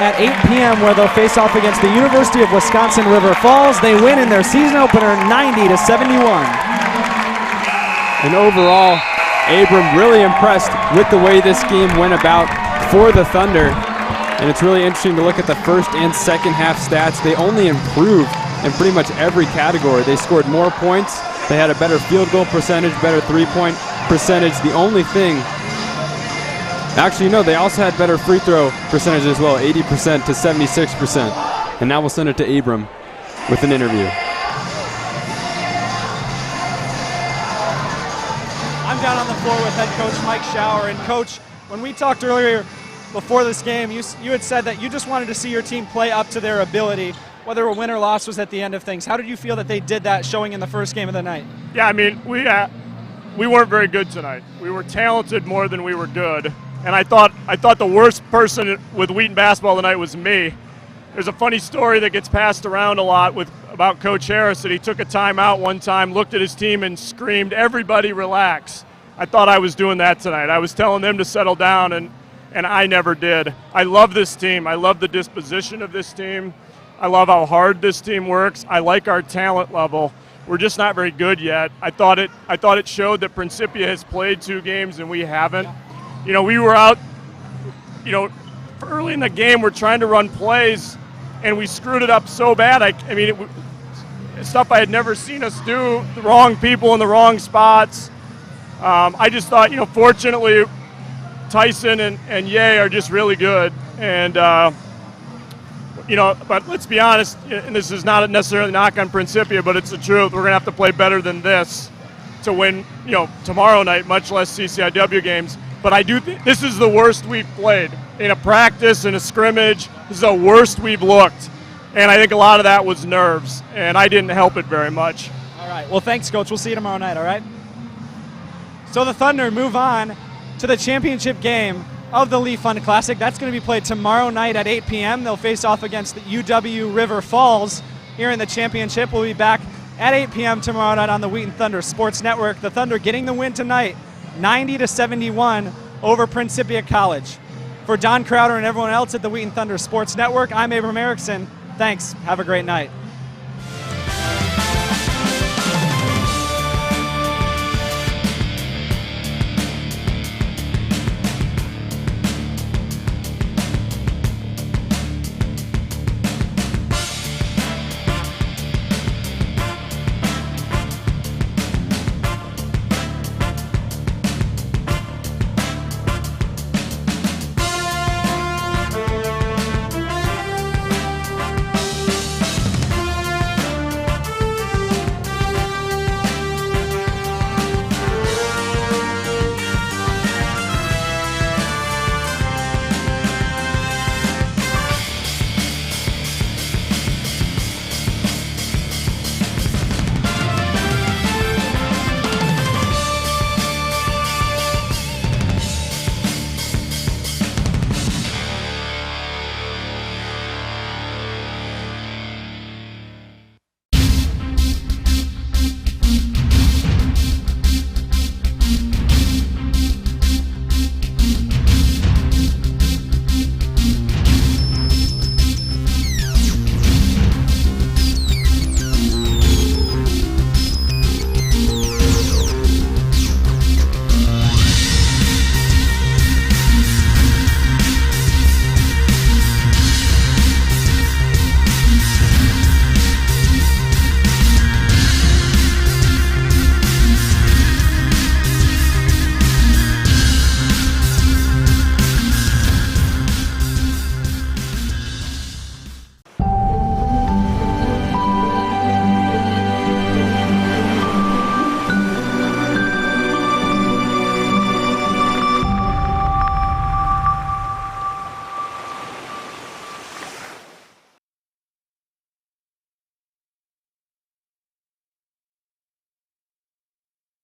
at 8 p.m. where they'll face off against the University of Wisconsin River Falls. They win in their season opener 90-71. And overall, Abram really impressed with the way this game went about for the Thunder. And it's really interesting to look at the first and second half stats. They only improved in pretty much every category. They scored more points. They had a better field goal percentage, better three-point percentage. The only thing, actually no, they also had better free throw percentage as well, 80% to 76%. And now we'll send it to Abram with an interview. I'm down on the floor with head coach Mike Schauer. And coach, when we talked earlier before this game, you had said that you just wanted to see your team play up to their ability. Whether a win or loss was at the end of things. How did you feel that they did that showing in the first game of the night? Yeah, I mean, we weren't very good tonight. We were talented more than we were good. And I thought the worst person with Wheaton basketball tonight was me. There's a funny story that gets passed around a lot about Coach Harris, that he took a timeout one time, looked at his team and screamed, "Everybody relax." I thought I was doing that tonight. I was telling them to settle down, and I never did. I love this team. I love the disposition of this team. I love how hard this team works. I like our talent level. We're just not very good yet. I thought it showed that Principia has played 2 games and we haven't. You know, we were out, early in the game we're trying to run plays and we screwed it up so bad. Stuff I had never seen us do, the wrong people in the wrong spots. I just thought, fortunately Tyson and Ye are just really good. And, but let's be honest, and this is not necessarily a knock on Principia, but it's the truth. We're going to have to play better than this to win, tomorrow night, much less CCIW games. But I do think this is the worst we've played. In a practice, in a scrimmage, this is the worst we've looked. And I think a lot of that was nerves, and I didn't help it very much. All right. Well, thanks, Coach. We'll see you tomorrow night, all right? So the Thunder move on to the championship game of the Lee Fund Classic. That's going to be played tomorrow night at 8 p.m. They'll face off against the UW River Falls here in the championship. We'll be back at 8 p.m. tomorrow night on the Wheaton Thunder Sports Network. The Thunder getting the win tonight, 90-71 over Principia College. For Don Crowder and everyone else at the Wheaton Thunder Sports Network, I'm Abram Erickson. Thanks. Have a great night.